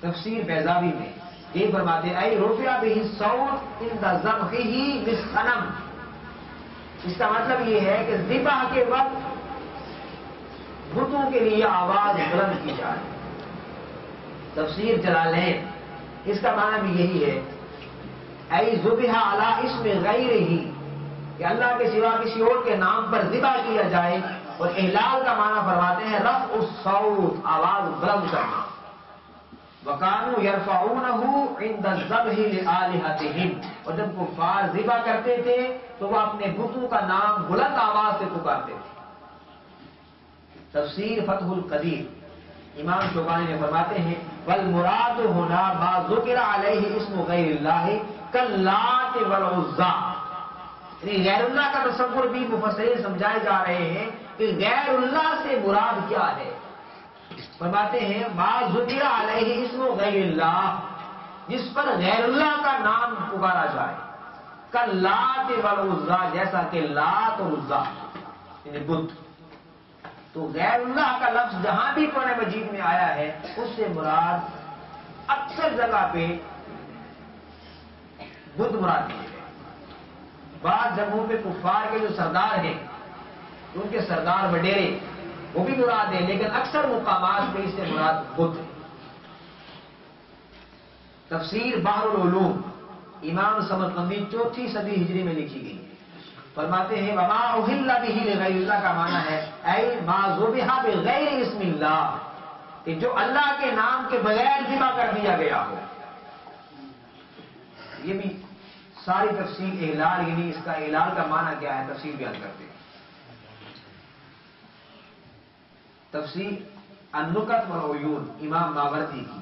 تفسیر بیضاوی میں یہ فرماتے ہیں اے رفع بہ الصوت عند ذبحہ للصنم، اس کا مطلب یہ ہے کہ ذبح کے وقت بتوں کے لیے آواز بلند کی جائے۔ تفسیر جلالین اس کا معنی بھی یہی ہے، اے ذبح علی اسم غیرہ، کہ اللہ کے سوا کسی اور کے نام پر ذبح کیا جائے، اور احلال کا معنی فرماتے ہیں رفع الصوت، آواز بلند کرنا۔ وَكَانُوا يَرْفَعُونَهُ عِنْدَ الذَّبْحِ لِآلِهَتِهِمْ، اور جب کفار ذبح کرتے تھے تو وہ اپنے بتوں کا نام بلند آواز سے پکارتے تھے۔ تفسیر فتح القدیر امام شوکانی نے فرماتے ہیں وَالْمُرَادُ هُنَا مَا ذُكِرَ عَلَيْهِ اسْمُ غَيْرِ اللَّهِ كَاللَّاتِ وَالْعُزَّىٰ، یعنی غیر اللہ کا تصور بھی مفسرین سمجھائے جا رہے ہیں کہ غیر اللہ سے مراد کیا ہے۔ فرماتے ہیں ما ذکر علیہ اسم غیر اللہ، جس پر غیر اللہ کا نام پکارا جائے، کاللات والعزیٰ، جیسا کہ لات اور عزیٰ یعنی بت. تو غیر اللہ کا لفظ جہاں بھی قرآن مجید میں آیا ہے اس سے مراد اکثر جگہ پہ بت مراد دیے گئے. بعض جگہوں پہ کفار کے جو سردار ہیں، ان کے سردار وڈیرے، وہ بھی مراد ہیں، لیکن اکثر مقامات پہ اس سے مراد بت ہے. تفسیر بحر العلوم امام سمرقندی 4 صدی ہجری میں لکھی گئی. فرماتے ہیں وما اہل بہ لغیر اللہ کا معنی ہے اے ما ذبح بغیر اسم اللہ، کہ جو اللہ کے نام کے بغیر ذبح کر دیا گیا ہو. یہ بھی ساری تفسیر احلال، یعنی اس کا احلال کا معنی کیا ہے تفسیر بیان کرتے ہیں. تفسیر النکت والعیون امام ماوردی کی،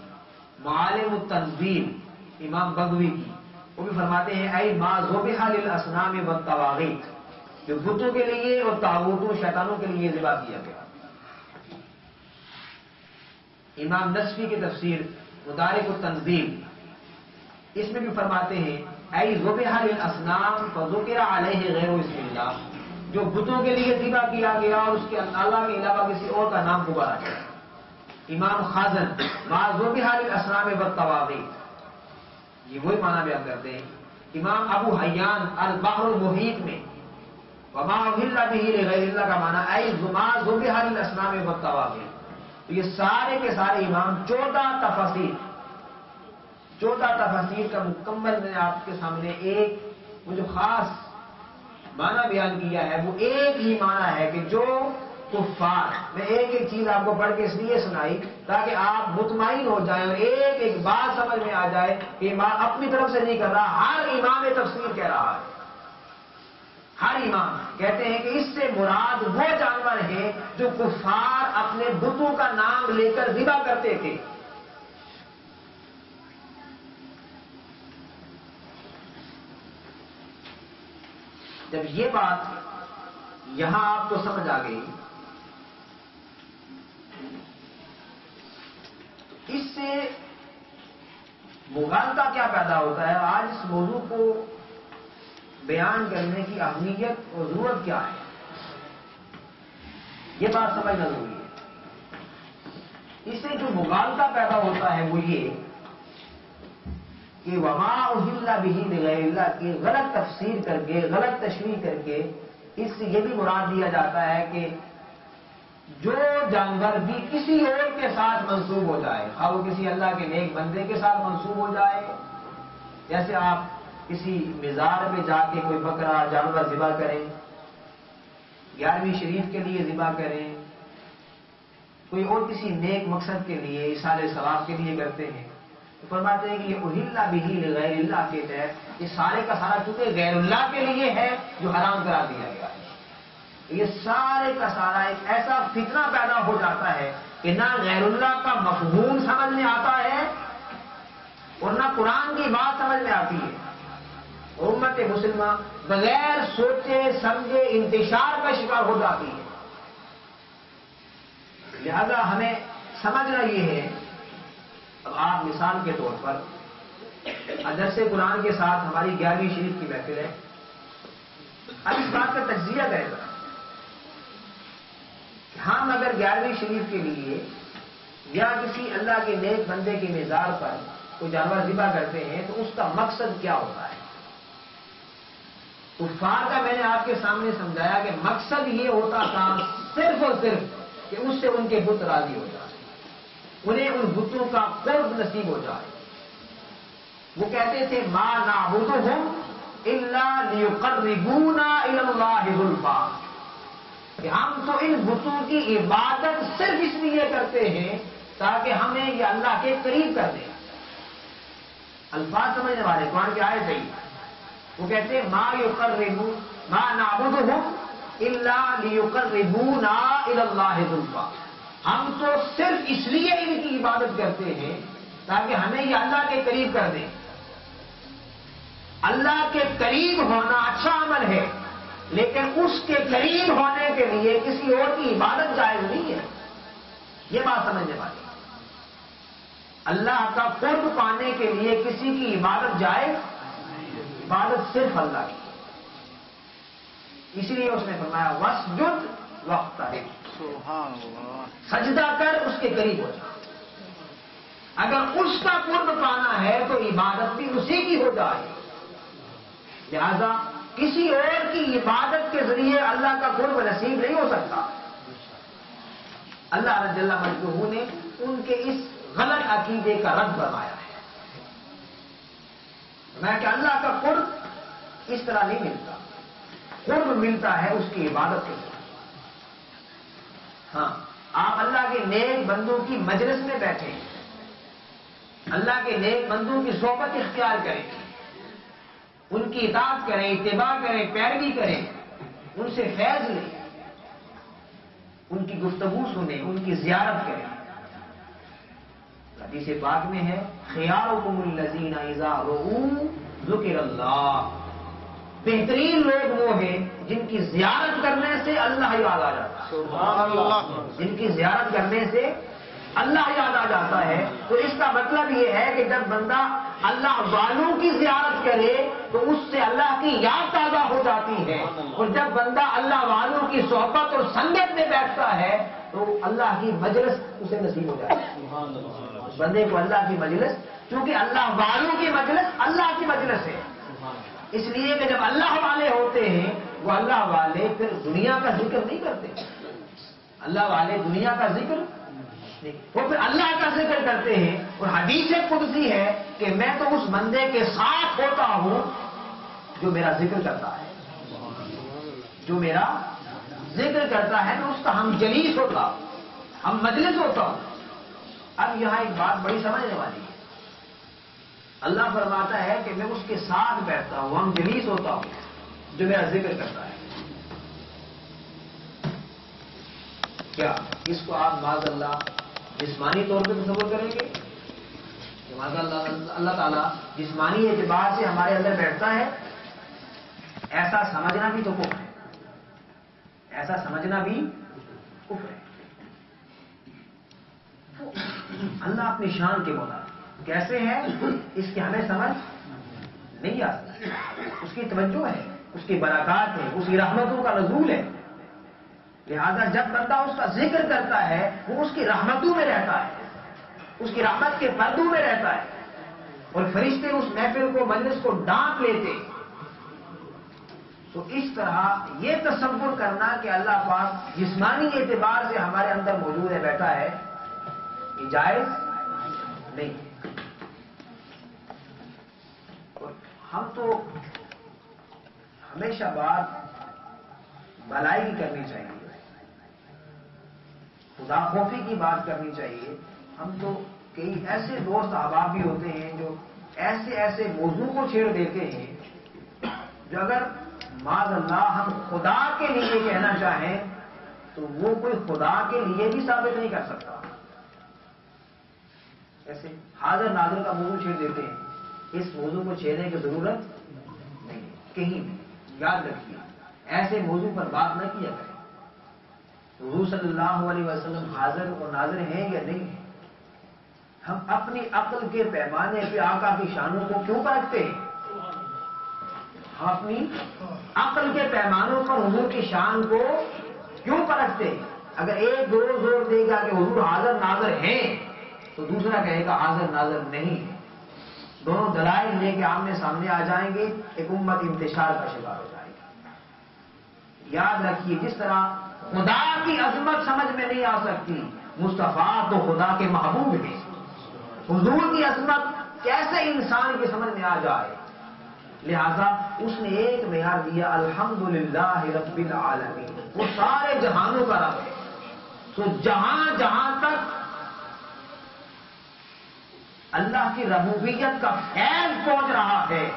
معالم التنزیل امام بغوی کی، وہ بھی فرماتے ہیں اے ما ذبح للاصنام والطواغیت، جو بتوں کے لیے اور طاغوتوں شیطانوں کے لیے ذبح کیا گیا. امام نصفی کی تفسیر مدارک التنزیل، اس میں بھی فرماتے ہیں اے ذبح للاصنام فذکر علیہ غیر اسم اللہ، جو بتوں کے لیے ذبح کیا گیا اور اس کے اللہ کے علاوہ کسی اور کا نام پکارا گیا. امام خازن ما ذبح للاصنام والطواغیت، یہ وہی معنی بیان کرتے ہیں. امام ابو حیان البحر المحیط میں وما اہل بہ لغیر اللہ کا معنی اے ما ذبح للاصنام والطواغیت. تو یہ سارے کے سارے امام 14 تفاسیر کا مکمل میں آپ کے سامنے ایک وہ جو خاص معنی بیان کیا ہے، وہ ایک ہی معنی ہے کہ جو کفار، میں ایک ایک چیز آپ کو پڑھ کے اس لیے سنائی تاکہ آپ مطمئن ہو جائیں اور ایک ایک بات سمجھ میں آ جائے کہ امام اپنی طرف سے نہیں کر رہا، ہر امام تفسیر کہہ رہا ہے. ہر امام کہتے ہیں کہ اس سے مراد وہ جانور ہیں جو کفار اپنے بتوں کا نام لے کر ذبح کرتے تھے. جب یہ بات یہاں آپ کو سمجھ آ گئی، اس سے مغالطہ کیا پیدا ہوتا ہے، آج اس موضوع کو بیان کرنے کی اہمیت اور ضرورت کیا ہے، یہ بات سمجھنا ضروری ہے. اس سے جو مغالطہ پیدا ہوتا ہے وہ یہ کہ وما اہل بہ لغیر اللہ کی غلط تفسیر کر کے، غلط تشریح کر کے اس سے یہ بھی مراد دیا جاتا ہے کہ جو جانور بھی کسی اور کے ساتھ منسوب ہو جائے، خواہ وہ کسی اللہ کے نیک بندے کے ساتھ منسوب ہو جائے، جیسے آپ کسی مزار میں جا کے کوئی بکرا جانور ذبح کریں، 11ویں شریف کے لیے ذبح کریں، کوئی اور کسی نیک مقصد کے لیے، ایصال ثواب کے لیے کرتے ہیں، تو فرماتے ہیں کہ یہ اہل بہ لغیر اللہ کے تحت یہ سارے کا سارا چونکہ غیر اللہ کے لیے ہے جو حرام کرا دیا گیا ہے. یہ سارے کا سارا ایک ایسا فتنہ پیدا ہو جاتا ہے کہ نہ غیر اللہ کا مفہوم سمجھ میں آتا ہے اور نہ قرآن کی بات سمجھ میں آتی ہے. امت مسلمہ بغیر سوچے سمجھے انتشار کا شکار ہو جاتی ہے. لہذا ہمیں سمجھنا یہ ہے، اب آپ مثال کے طور پر درس قرآن کے ساتھ ہماری 11ویں شریف کی محفل ہے، اب اس بات کا تجزیہ کرے گا. ہم اگر 11ویں شریف کے لیے یا کسی اللہ کے نیک بندے کے مزار پر کوئی جانور ذبح کرتے ہیں تو اس کا مقصد کیا ہوتا ہے؟ کفار کا میں نے آپ کے سامنے سمجھایا کہ مقصد یہ ہوتا تھا صرف اور صرف کہ اس سے ان کے بت راضی ہو جائے، انہیں ان بتوں کا قرب نصیب ہو جائے. وہ کہتے تھے ما نعبدہم الا لیقربونا الی اللہ زلفیٰ، کہ ہم تو ان بتوں کی عبادت صرف اس لیے کرتے ہیں تاکہ ہمیں یہ اللہ کے قریب کر دیں. الفاظ سمجھنے والے قرآن کی آیت ہے. وہ کہتے ہیں ما نعبدہم الا لیقربونا الی اللہ زلفیٰ، ہم تو صرف اس لیے ان کی عبادت کرتے ہیں تاکہ ہمیں یہ اللہ کے قریب کر دیں. اللہ کے قریب ہونا اچھا عمل ہے، لیکن اس کے قریب ہونے کے لیے کسی اور کی عبادت جائز نہیں ہے. یہ بات سمجھنے والی. اللہ کا قرب پانے کے لیے کسی کی عبادت جائز، عبادت صرف اللہ کی. اسی لیے اس نے فرمایا واسجد واقترب، سجدہ کر، اس کے قریب ہو جا. اگر اس کا قرب پانا ہے تو عبادت بھی اسی کی ہو جائے. لہذا کسی اور کی عبادت کے ذریعے اللہ کا قرب نصیب نہیں ہو سکتا. اللہ جل مجدہ نے ان کے اس غلط عقیدے کا رد فرمایا ہے. میں کہ اللہ کا قرب اس طرح نہیں ملتا. قرب ملتا ہے اس کی عبادت کے ذریعے. ہاں، آپ اللہ کے نیک بندوں کی مجلس میں بیٹھیں، اللہ کے نیک بندوں کی صحبت اختیار کریں، ان کی اطاعت کریں، اتباع کریں، پیروی کریں، ان سے فیض لیں، ان کی گفتگو سنیں، ان کی زیارت کریں. حدیث پاک میں ہے خیارکم الذین اذا رؤوا ذکر اللہ، بہترین لوگ وہ ہیں جن کی زیارت کرنے سے اللہ یاد آ جاتا ہے. جن کی زیارت کرنے سے اللہ یاد آ جاتا ہے. تو اس کا مطلب یہ ہے کہ جب بندہ اللہ والوں کی زیارت کرے تو اس سے اللہ کی یاد تازہ ہو جاتی ہے. اور جب بندہ اللہ والوں کی صحبت اور سنگت میں بیٹھتا ہے تو اللہ کی مجلس اسے نصیب ہو جاتی ہے. بندے کو اللہ کی مجلس، چونکہ اللہ والوں کی مجلس اللہ کی مجلس ہے. اس لیے کہ جب اللہ والے ہوتے ہیں وہ اللہ والے پھر دنیا کا ذکر نہیں کرتے. اللہ والے دنیا کا ذکر نہیں، وہ پھر اللہ کا ذکر کرتے ہیں. اور حدیث قدسی ہے کہ میں تو اس بندے کے ساتھ ہوتا ہوں جو میرا ذکر کرتا ہے، جو میرا ذکر کرتا ہے. میں اس کا ہم جلیس ہوتا ہوں، ہم مجلس ہوتا ہوں. اب یہاں ایک بات بڑی سمجھنے والی ہے. اللہ فرماتا ہے کہ میں اس کے ساتھ بیٹھتا ہوں، ہم جلیس ہوتا ہوں جو میرا ذکر کرتا ہے. کیا اس کو آپ معاذ اللہ جسمانی طور پہ تصور کریں گے کہ معاذ اللہ تعالیٰ جسمانی اعتبار سے ہمارے اندر بیٹھتا ہے؟ ایسا سمجھنا بھی تو کفر ہے. ایسا سمجھنا بھی کفر ہے. اللہ اپنی شان کے مطابق کیسے ہے اس کی ہمیں سمجھ نہیں آتی. اس کی توجہ ہے، اس کی برکات ہے، اس کی رحمتوں کا نزول ہے. لہذا جب بندہ اس کا ذکر کرتا ہے وہ اس کی رحمتوں میں رہتا ہے، اس کی رحمت کے پردوں میں رہتا ہے. اور فرشتے اس محفل کو، مجلس کو ڈانپ لیتے. تو اس طرح یہ تصور کرنا کہ اللہ پاک جسمانی اعتبار سے ہمارے اندر موجود ہے، بیٹھا ہے، یہ جائز نہیں. ہم تو ہمیشہ بات بھلائی کی کرنی چاہیے، خدا خوفی کی بات کرنی چاہیے. ہم تو کئی ایسے دوست احباب بھی ہوتے ہیں جو ایسے ایسے موضوع کو چھیڑ دیتے ہیں جو اگر معاذ اللہ ہم خدا کے لیے کہنا چاہیں تو وہ کوئی خدا کے لیے بھی ثابت نہیں کر سکتا. ایسے حاضر ناظر کا موضوع چھیڑ دیتے ہیں. اس موضوع کو چھیڑنے کی ضرورت نہیں کہیں بھی. یاد رکھیے ایسے موضوع پر بات نہ کیا کریں. حضور صلی اللہ علیہ وسلم حاضر اور ناظر ہیں یا نہیں ہیں؟ ہم اپنی عقل کے پیمانے پہ آقا کی شانوں کو کیوں پرکھتے ہیں؟ ہم اپنی عقل کے پیمانوں پر حضور کی شان کو کیوں پرکھتے ہیں؟ اگر ایک زور دے گا کہ حضور حاضر ناظر ہیں تو دوسرا کہے گا حاضر ناظر نہیں ہے. دونوں دلائل لے کے آمنے سامنے آ جائیں گے، ایک امت انتشار کا شکار ہو جائے گی. یاد رکھیے جس طرح خدا کی عظمت سمجھ میں نہیں آ سکتی، مصطفیٰ تو خدا کے محبوب ہیں. حضور کی عظمت کیسے انسان کی سمجھ میں آ جائے؟ لہذا اس نے ایک معیار دیا، الحمدللہ رب العالمین، وہ سارے جہانوں کا رب ہے. تو جہاں جہاں تک اللہ کی ربوبیت کا فیض پہنچ رہا ہے،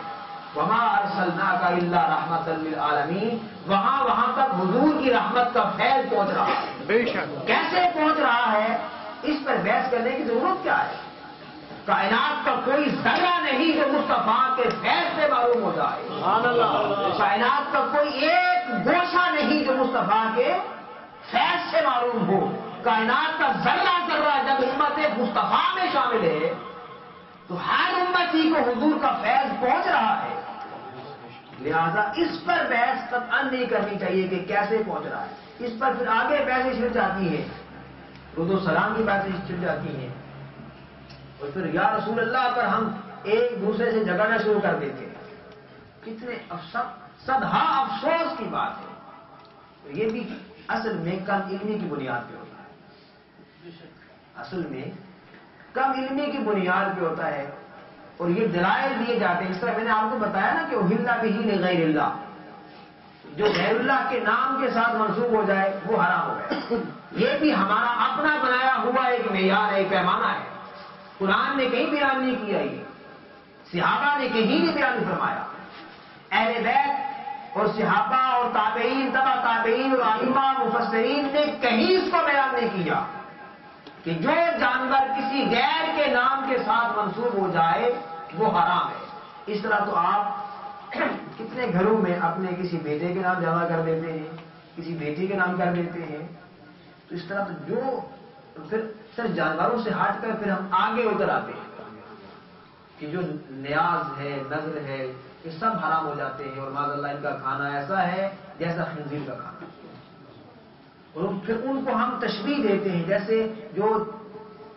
وما ارسلناک الا رحمۃ للعالمین، وہاں تک حضور کی رحمت کا فیض پہنچ رہا ہے. بے شک. کیسے پہنچ رہا ہے اس پر بحث کرنے کی ضرورت کیا ہے؟ کائنات کا کوئی ذرہ نہیں جو مصطفیٰ کے فیض سے معلوم ہو جائے. سبحان اللہ. کائنات کا کوئی ایک گوشہ نہیں جو مصطفیٰ کے فیض سے معلوم ہو، کائنات کا ذرہ ذرہ جب امت مصطفیٰ میں شامل ہے تو ہر امتی کو حضور کا فیض پہنچ رہا ہے، لہذا اس پر بحث قطعاً نہیں کرنی چاہیے کہ کیسے پہنچ رہا ہے۔ اس پر پھر آگے بحثیں چھڑ جاتی ہیں، درود و سلام کی باتیں چھڑ جاتی ہیں، اور پھر یا رسول اللہ پر ہم ایک دوسرے سے جگڑنا شروع کر دیتے ہیں۔ کتنے صدہا افسوس کی بات ہے۔ تو یہ بھی اصل میں کم علمی کی بنیاد پہ ہوتا ہے، اصل میں کم علمی کی بنیاد پہ ہوتا ہے، اور یہ دلائل دیے جاتے ہیں۔ اس طرح میں نے آپ کو بتایا نا کہ اہل بہ لغیر اللہ، جو غیر اللہ کے نام کے ساتھ منسوب ہو جائے وہ حرام ہو گیا۔ یہ بھی ہمارا اپنا بنایا ہوا ایک معیار ہے، ایک پیمانہ ہے۔ قرآن نے کہیں بیان نہیں کیا، یہ صحابہ نے کہیں نہیں بیان فرمایا، اہل بیت اور صحابہ اور تابعین، تبع تابعین اور ائمہ مفسرین نے کہیں اس کو بیان نہیں کیا کہ جو جانور کسی غیر کے نام کے ساتھ منسوب ہو جائے وہ حرام ہے۔ اس طرح تو آپ کتنے گھروں میں اپنے کسی بیٹے کے نام جمع کر دیتے ہیں، کسی بیٹی کے نام کر دیتے ہیں۔ تو اس طرح تو جو پھر صرف جانوروں سے ہٹ کر پھر ہم آگے اتر آتے ہیں کہ جو نیاز ہے، نظر ہے، یہ سب حرام ہو جاتے ہیں، اور معاذ اللہ ان کا کھانا ایسا ہے جیسا خنزیر کا کھانا، اور پھر ان کو ہم تشبیہ دیتے ہیں جیسے جو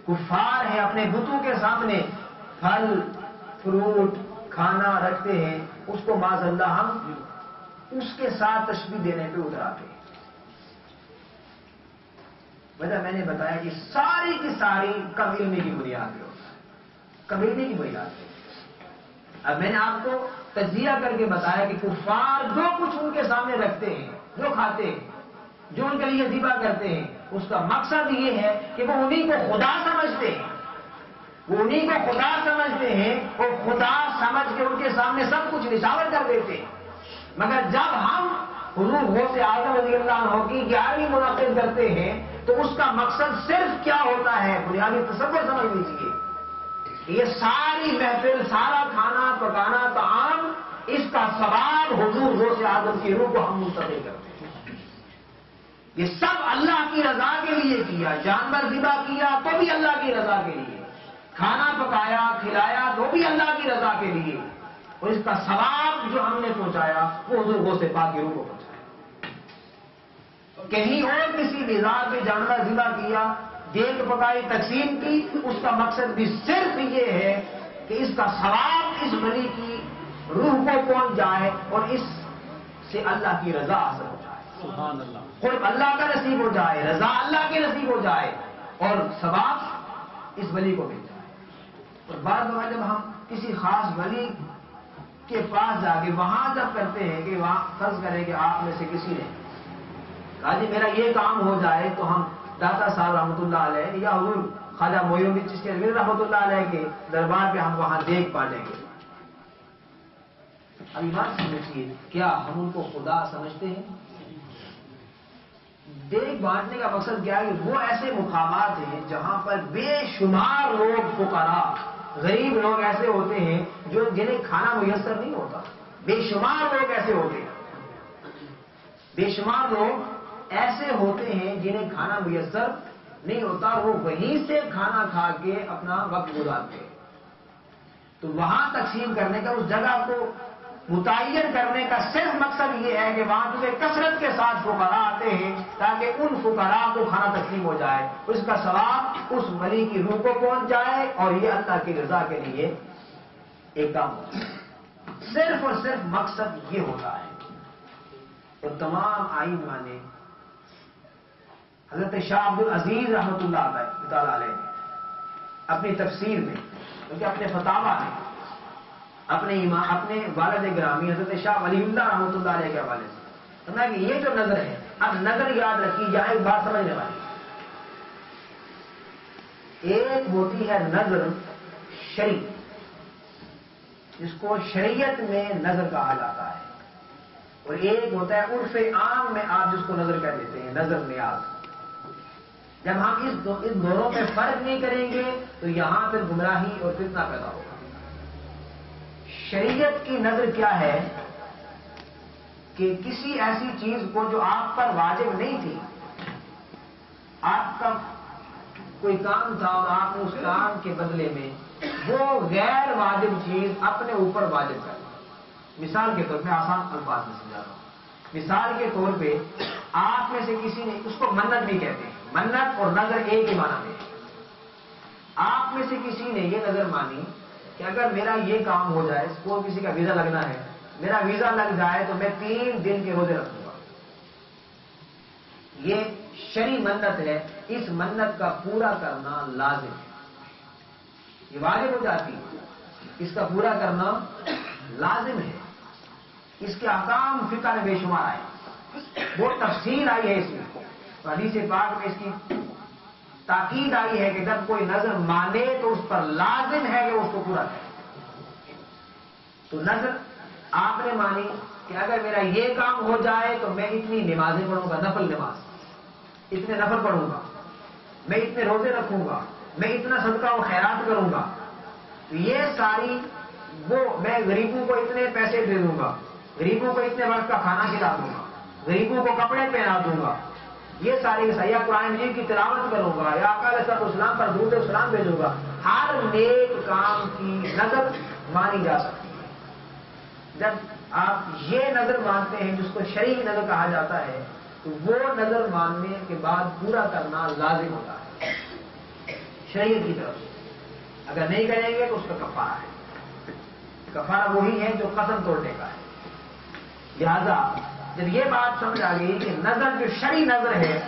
کفار ہیں اپنے بتوں کے سامنے پھل فروٹ کھانا رکھتے ہیں، اس کو معاذ اللہ ہم اس کے ساتھ تشبیہ دینے پہ اتر آتے ہیں۔ وجہ میں نے بتایا کہ ساری کی ساری کم علمی کی بنیاد پہ ہوتا ہے، کم علمی کی بنیاد پہ۔ اب میں نے آپ کو تجزیہ کر کے بتایا کہ کفار جو کچھ ان کے سامنے رکھتے ہیں، جو کھاتے ہیں، جو ان کے لیے ذبح کرتے ہیں، اس کا مقصد یہ ہے کہ وہ انہیں کو خدا سمجھتے ہیں، وہ انہیں کو خدا سمجھتے ہیں، اور خدا سمجھ کے ان کے سامنے سب کچھ نشاور کر دیتے ہیں۔ مگر جب ہم حضور غوث اعظم رضی اللہ عنہ کی 11ویں منعقد کرتے ہیں تو اس کا مقصد صرف کیا ہوتا ہے، بنیادی تصور سمجھ لیجیے، یہ ساری محفل، سارا کھانا پکانا طعام، اس کا ثواب حضور غوث اعظم کی روح کو ہم منتقل کرتے ہیں۔ یہ سب اللہ کی رضا کے لیے کیا، جانور ذبح کیا تو بھی اللہ کی رضا کے لیے، کھانا پکایا کھلایا تو بھی اللہ کی رضا کے لیے، اور اس کا ثواب جو ہم نے پہنچایا وہ حضور غوث پاک کی روح کو پہنچایا۔ کہیں اور کسی مزاج میں جانور ذبح کیا، دیگ پکائی، تقسیم کی، اس کا مقصد بھی صرف یہ ہے کہ اس کا ثواب اس بلی کی روح کو پہنچ جائے اور اس سے اللہ کی رضا حاصل ہو جائے، سبحان اللہ، قرب اللہ کا نصیب ہو جائے، رضا اللہ کی نصیب ہو جائے، اور ثواب اس ولی کو مل جائے۔ اور بعض دفعہ جب ہم کسی خاص ولی کے پاس جا کے وہاں جب کرتے ہیں کہ وہاں فرض کریں کہ آپ میں سے کسی نے کہا جی میرا یہ کام ہو جائے، تو ہم داتا صاحب رحمۃ اللہ علیہ یا حضور خواجہ معین الدین چشتی رحمۃ اللہ علیہ کے دربار پہ ہم وہاں دیکھ بانٹیں گے۔ ابھی بات سمجھیے، کیا ہم ان کو خدا سمجھتے ہیں؟ دیکھ بانٹنے کا مقصد کیا ہے کہ وہ ایسے مقامات ہیں جہاں پر بے شمار لوگ فقراء غریب لوگ ایسے ہوتے ہیں جو جنہیں کھانا میسر نہیں ہوتا، بے شمار لوگ ایسے ہوتے ہیں، بے شمار لوگ ایسے ہوتے ہیں جنہیں کھانا میسر نہیں ہوتا، وہ وہیں سے کھانا کھا کے اپنا وقت گزارتے ہیں۔ تو وہاں تقسیم کرنے کا، اس جگہ کو متعین کرنے کا صرف مقصد یہ ہے کہ وہاں تمہیں کثرت کے ساتھ فقراء آتے ہیں تاکہ ان فقراء کو کھانا تقسیم ہو جائے، اس کا ثواب اس ولی کی روح کو پہنچ جائے، اور یہ اللہ کی رضا کے لیے ایک کام ہوتا ہے۔ صرف اور صرف مقصد یہ ہوتا ہے۔ اور تمام ائمہ نے، حضرت شاہ عبد العزیز رحمۃ اللہ تعالی علیہ نے اپنی تفسیر میں، کیونکہ اپنے فتاویٰ میں اپنے والد گرامی حضرت شاہ ولی اللہ رحمۃ اللہ علیہ کے حوالے سے فرمایا کہ یہ جو نظر ہے، اب نظر یاد رکھی جائے، ایک بات سمجھنے والی، ایک ہوتی ہے نظر شرعی جس کو شریعت میں نظر کہا جاتا ہے، اور ایک ہوتا ہے عرف عام میں آپ جس کو نظر کہہ دیتے ہیں، نظر نیاز۔ جب ہم اس دونوں میں فرق نہیں کریں گے تو یہاں پھر گمراہی اور فتنہ پیدا ہوگا۔ شریعت کی نظر کیا ہے کہ کسی ایسی چیز کو جو آپ پر واجب نہیں تھی، آپ کا کوئی کام تھا اور آپ نے اس کام کے بدلے میں وہ غیر واجب چیز اپنے اوپر واجب کر دی. مثال کے طور پہ آسان الفاظ میں سمجھا رہا ہوں. مثال کے طور پہ آپ میں سے کسی نے, اس کو منت بھی کہتے ہیں, منت اور نظر ایک ہی معنی میں. آپ میں سے کسی نے یہ نظر مانی کہ اگر میرا یہ کام ہو جائے, کو کسی کا ویزا لگنا ہے, میرا ویزا لگ جائے تو میں 3 دن کے روزے رکھوں گا. یہ شرعی منت ہے. اس منت کا پورا کرنا لازم ہے, یہ واجب ہو جاتی ہے, اس کا پورا کرنا لازم ہے. اس کے احکام فقہ میں بے شمار آئے, وہ تفصیل آئی ہے اس میں. تو حدیث پاک میں اس کی تاکید آئی ہے کہ جب کوئی نظر مانے تو اس پر لازم ہے کہ اس کو پورا کرے. تو نظر آپ نے مانی کہ اگر میرا یہ کام ہو جائے تو میں اتنی نمازیں پڑھوں گا, نفل نماز, اتنے نفل پڑھوں گا, میں اتنے روزے رکھوں گا, میں اتنا صدقہ و خیرات کروں گا. تو یہ ساری وہ, میں غریبوں کو اتنے پیسے دے دوں گا, غریبوں کو اتنے وقت کا کھانا کھلا دوں گا, غریبوں کو کپڑے پہنا دوں گا, یہ ساری یا قرآن مجید کی تلاوت کروں گا, یا آقا علیہ السلام پر درود و سلام بھیجوں گا. ہر نیک کام کی نظر مانی جا سکتی ہے. جب آپ یہ نظر مانتے ہیں جس کو شرعی نظر کہا جاتا ہے, تو وہ نظر ماننے کے بعد پورا کرنا لازم ہوتا ہے شریعت کی طرف سے. اگر نہیں کریں گے تو اس کا کفارہ ہے. کفارہ وہی ہے جو قسم توڑنے کا ہے. لہذا جب یہ بات سمجھ آ گئی کہ نظر جو شرعی نظر ہے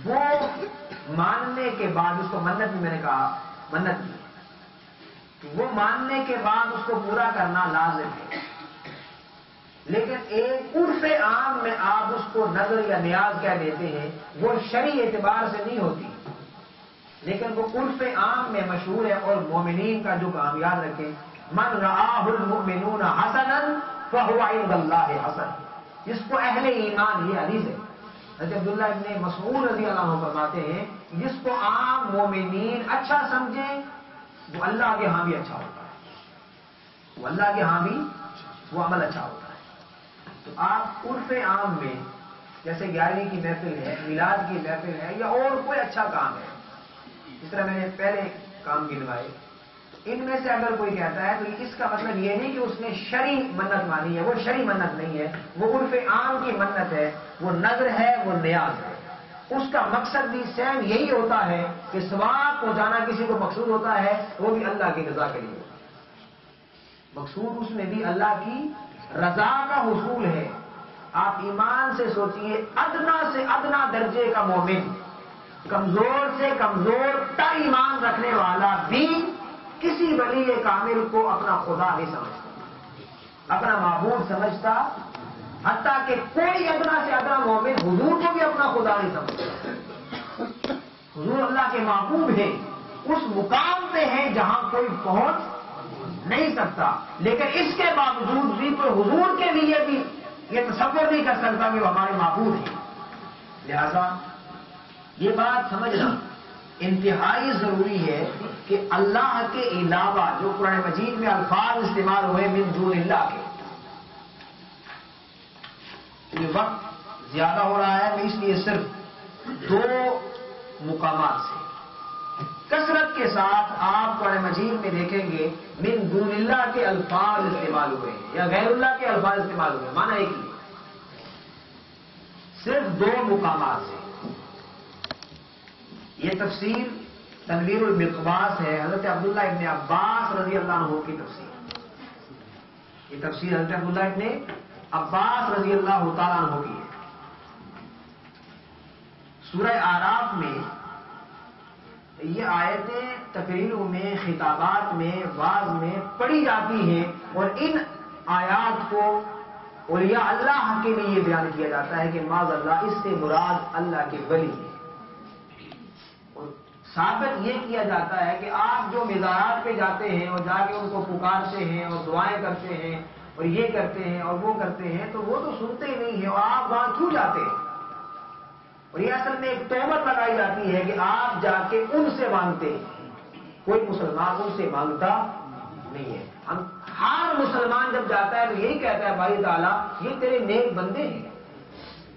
وہ ماننے کے بعد, اس کو منت بھی میں نے کہا منت کی, وہ ماننے کے بعد اس کو پورا کرنا لازم ہے. لیکن ایک عرف عام میں آپ اس کو نظر یا نیاز کہہ دیتے ہیں, وہ شرعی اعتبار سے نہیں ہوتی, لیکن وہ عرف عام میں مشہور ہے. اور مومنین کا جو کام یاد رکھیں, من رآہ المؤمنون حسنا فہو عند اللہ حسن. جس کو اہل ایمان, یہ حدیث ہے, حضرت عبداللہ ابن مسعود رضی اللہ عنہ فرماتے ہیں جس کو عام مومنین اچھا سمجھیں وہ اللہ کے ہاں بھی اچھا ہوتا ہے, وہ اللہ کے ہاں بھی وہ عمل اچھا ہوتا ہے. تو آپ عرف عام میں جیسے 11ویں کی محفل ہے, میلاد کی محفل ہے, یا اور کوئی اچھا کام ہے, جس طرح میں نے پہلے کام گنوائے, ان میں سے اگر کوئی کہتا ہے تو اس کا مطلب یہ نہیں کہ اس نے شرعی منت مانی ہے, وہ شرعی منت نہیں ہے, وہ عرف عام کی منت ہے, وہ نظر ہے, وہ نیاز ہے. اس کا مقصد بھی سیم یہی ہوتا ہے کہ ثواب پہنچانا کسی کو مقصود ہوتا ہے, وہ بھی اللہ کی رضا کے لیے ہوتا ہے. مقصود اس میں بھی اللہ کی رضا کا حصول ہے. آپ ایمان سے سوچئے, ادنا سے ادنا درجے کا مومن, کمزور سے کمزور تر ایمان رکھنے والا بھی کسی ولی کامل کو اپنا خدا نہیں سمجھتا, اپنا معبود سمجھتا, حتیٰ کہ کوئی ادنا سے ادنا مومن حضور کو بھی اپنا خدا نہیں سمجھتا. حضور اللہ کے محبوب ہیں, اس مقام پہ ہیں جہاں کوئی پہنچ نہیں سکتا, لیکن اس کے باوجود بھی کوئی حضور کے لیے بھی یہ تصور نہیں کر سکتا کہ وہ ہمارے معبود ہیں. لہذا یہ بات سمجھنا انتہائی ضروری ہے کہ اللہ کے علاوہ جو قرآن مجید میں الفاظ استعمال ہوئے من دون اللہ کے, یہ وقت زیادہ ہو رہا ہے, میں اس لیے صرف 2 مقامات سے کثرت کے ساتھ آپ قرآن مجید میں دیکھیں گے من دون اللہ کے الفاظ استعمال ہوئے ہیں یا غیر اللہ کے الفاظ استعمال ہوئے ہیں. معنی ایک ہی, صرف 2 مقامات سے. یہ تفسیر تنویر المقباس ہے, حضرت عبداللہ ابن عباس رضی اللہ عنہ کی تفسیر. یہ تفسیر حضرت عبداللہ ابن عباس رضی اللہ تعالیٰ عنہ کی ہے. سورہ اعراف میں یہ آیتیں تقریروں میں, خطابات میں, واعظ میں پڑھی جاتی ہیں, اور ان آیات کو اولیاء اللہ کے لیے بیان کیا جاتا ہے کہ معاذ اللہ اس سے مراد اللہ کے ولی ہیں. ثابت یہ کیا جاتا ہے کہ آپ جو مزارات پہ جاتے ہیں اور جا کے ان کو پکارتے ہیں اور دعائیں کرتے ہیں اور یہ کرتے ہیں اور وہ کرتے ہیں, تو وہ تو سنتے ہی نہیں ہیں, اور آپ وہاں کیوں جاتے ہیں؟ اور یہ اصل میں ایک تہمت لگائی جاتی ہے کہ آپ جا کے ان سے مانگتے ہیں. کوئی مسلمان ان سے مانگتا نہیں ہے. ہر مسلمان جب جاتا ہے تو یہی کہتا ہے بھائی تعالیٰ یہ تیرے نیک بندے ہیں,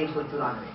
194,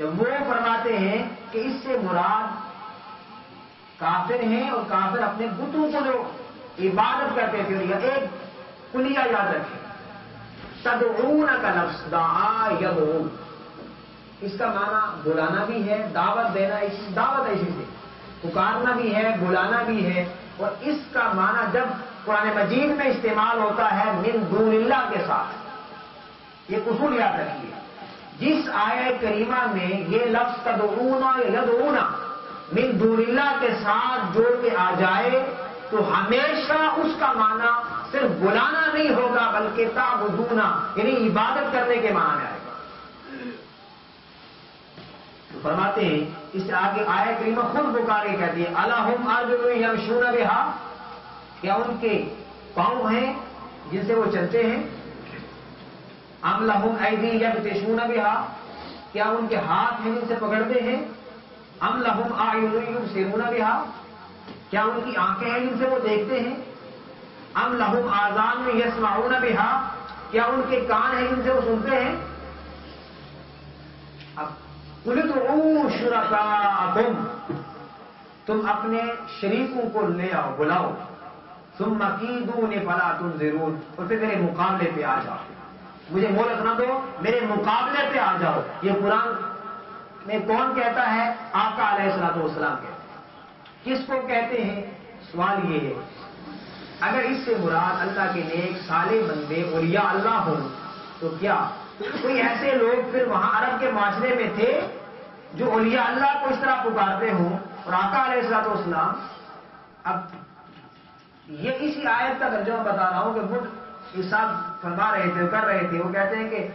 جب وہ فرماتے ہیں کہ اس سے مراد کافر ہیں اور کافر اپنے بتوں کو جو عبادت کرتے تھے، ایک کلیہ یاد رکھیں، تدعون کا لفظ دعا یدعو، اس کا معنی بلانا بھی ہے، دعوت دینا، دعوت ایسی سے پکارنا بھی ہے، بلانا بھی ہے، اور اس کا معنی جب قرآن مجید میں استعمال ہوتا ہے من دون اللہ کے ساتھ، یہ اصول یاد رکھیے، جس آیہ کریمہ میں یہ لفظ تدعون یدعون من دون اللہ کے ساتھ جوڑ کے آ جائے تو ہمیشہ اس کا معنی صرف بلانا نہیں ہوگا بلکہ تعبدون یعنی عبادت کرنے کے معنی میں آئے گا۔ تو فرماتے ہیں اس سے آگے آیہ کریمہ خود پکارے کہتی ہے الہم ارجل یمشون بہا، کیا ان کے پاؤں ہیں جن سے وہ چلتے ہیں؟ ام لہم ایدی یبطشون بہا، کیا ان کے ہاتھ ہیں جن سے پکڑتے ہیں؟ ام لہم اعین یبصرون بہا، کیا ان کی آنکھیں ہیں جن سے وہ دیکھتے ہیں؟ ام لہم آذان یسمعون بہا، کیا ان کے کان ہیں جن سے وہ سنتے ہیں؟ اب قل ادعوا شرکاءکم، تم اپنے شریکوں کو لے آؤ، بلاؤ، ثم کیدون فلا تنظرون، اور پھر میرے مقابلے پہ آ جاؤ، مجھے مہلت نہ دو، میرے مقابلے پہ آ جاؤ۔ یہ قرآن میں کون کہتا ہے؟ آقا علیہ الصلوۃ والسلام کہتے ہیں۔ کس کو کہتے ہیں؟ سوال یہ ہے اگر اس سے مراد اللہ کے نیک صالح بندے اولیاء اللہ ہوں تو کیا کوئی ایسے لوگ پھر وہاں عرب کے معاشرے میں تھے جو اولیاء اللہ کو اس طرح پکارتے ہوں؟ اور آقا علیہ الصلوۃ والسلام، اب یہ اسی آیت کا ترجمہ بتا رہا ہوں کہ مجھ ارشاد فرما رہے تھے، کر رہے تھے، وہ کہتے ہیں کہ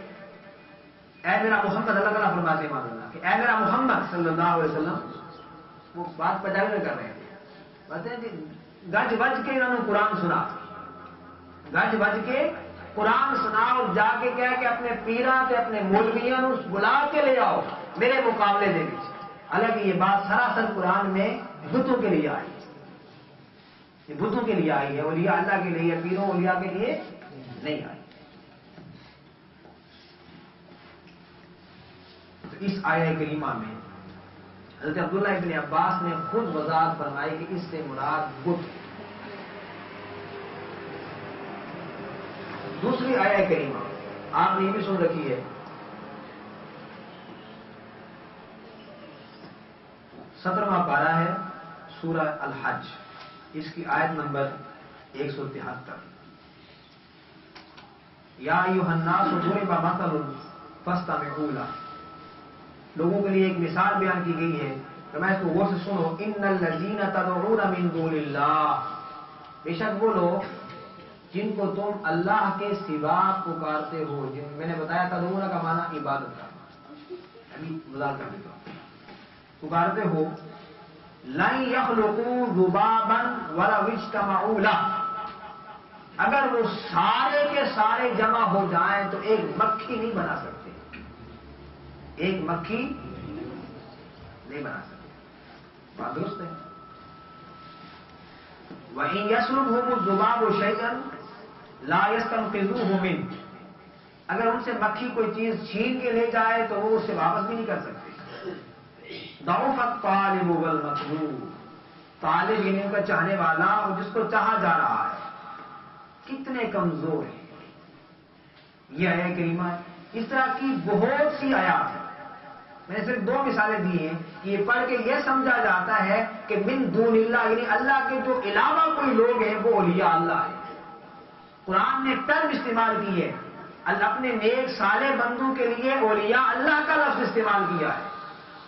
اے میرا محمد، اللہ تعالیٰ فرماتے ہیں اللہ کہ اے میرا محمد صلی اللہ علیہ وسلم، وہ بات پجاوی کر رہے تھے، کہتے ہیں کہ گج بج کے انہوں نے قرآن سنا، گج بج کے قرآن سنا، اور جا کے کہا کہ اپنے پیراں تے اپنے مولویاں بلا کے لے آؤ میرے مقابلے دے وچ۔ حالانکہ یہ بات سراسر قرآن میں بتوں کے لیے آئی ہے، یہ بتوں کے لیے آئی ہے، اولیاء اللہ کے لیے، پیروں اولیاء کے لیے نہیں آئی۔ تو اس آیہ کریمہ میں حضرت عبداللہ ابن عباس نے خود وضاحت فرمائی کہ اس سے مراد بت۔ دوسری آیہ کریمہ آپ نے یہ بھی سن رکھی ہے، 17واں پارہ ہے سورہ الحج، اس کی آیت نمبر 173، یا ایھا الناس ضرب مثل فاستمعوا لہ، لوگوں کے لیے ایک مثال بیان کی گئی ہے کہ میں اس کو غور سے سنو، ان الذین تدعون من دون اللہ، بے شک وہ لوگ جن کو تم اللہ کے سوا پکارتے ہو، جن میں نے بتایا تدعون کا معنی عبادت کا، ابھی وضاحت کر دیتا ہوں، پکارتے ہو، لن یخلقوا ذبابا ولو اجتمعوا لہ، اگر وہ سارے کے سارے جمع ہو جائیں تو ایک مکھی نہیں بنا سکتے، ایک مکھی نہیں بنا سکتے، بات درست ہے۔ وَإِن يَسْلُبْهُمُ الذُّبَابُ شَيْئًا لَا يَسْتَنقِذُوهُ مِنْهُ، اگر ان سے مکھی کوئی چیز چھین کے لے جائے تو وہ اسے واپس بھی نہیں کر سکتے۔ ضعف الطالب والمطلوب، طالب یعنی ان کا چاہنے والا اور جس کو چاہا جا رہا ہے کتنے کمزور ہیں۔ یہ آیہ کریمہ ہے، اس طرح کی بہت سی آیات ہیں، میں نے صرف 2 مثالیں دی ہیں کہ یہ پڑھ کے یہ سمجھا جاتا ہے کہ من دون اللہ یعنی اللہ کے جو علاوہ کوئی لوگ ہیں وہ اولیاء اللہ ہیں۔ قرآن نے ٹرم استعمال کی ہے، اپنے نیک صالح بندوں کے لیے اولیاء اللہ کا لفظ استعمال کیا ہے،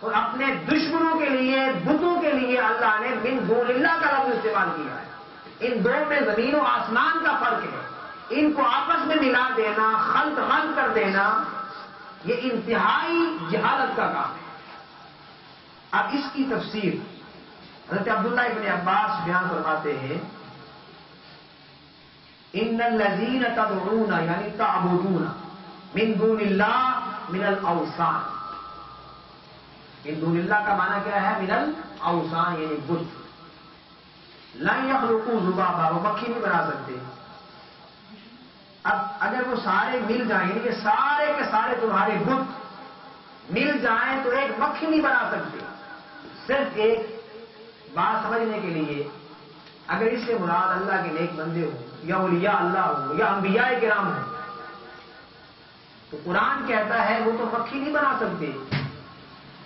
اور اپنے دشمنوں کے لیے بتوں کے لیے اللہ نے من دون اللہ کا لفظ استعمال کیا ہے۔ ان دو میں زمین و آسمان کا فرق ہے، ان کو آپس میں ملا دینا، خلط ملط کر دینا، یہ انتہائی جہالت کا کام ہے۔ اب اس کی تفسیر حضرت عبداللہ ابن عباس بیان فرماتے ہیں، ان الذین تدعون یعنی تعبدون من دون اللہ من الاوثان، من دون اللہ کا معنی کیا ہے؟ من الاوثان یعنی بت۔ لن یخلقوا ذبابا، وہ مکھی نہیں بنا سکتے۔ اب اگر وہ سارے مل جائیں، یعنی کہ سارے کے سارے تمہارے بت مل جائیں تو ایک مکھی نہیں بنا سکتے. صرف ایک بات سمجھنے کے لیے، اگر اس سے مراد اللہ کے نیک بندے ہوں یا اولیاء اللہ ہوں یا انبیاء کرام ہوں، تو قرآن کہتا ہے وہ تو مکھی نہیں بنا سکتے.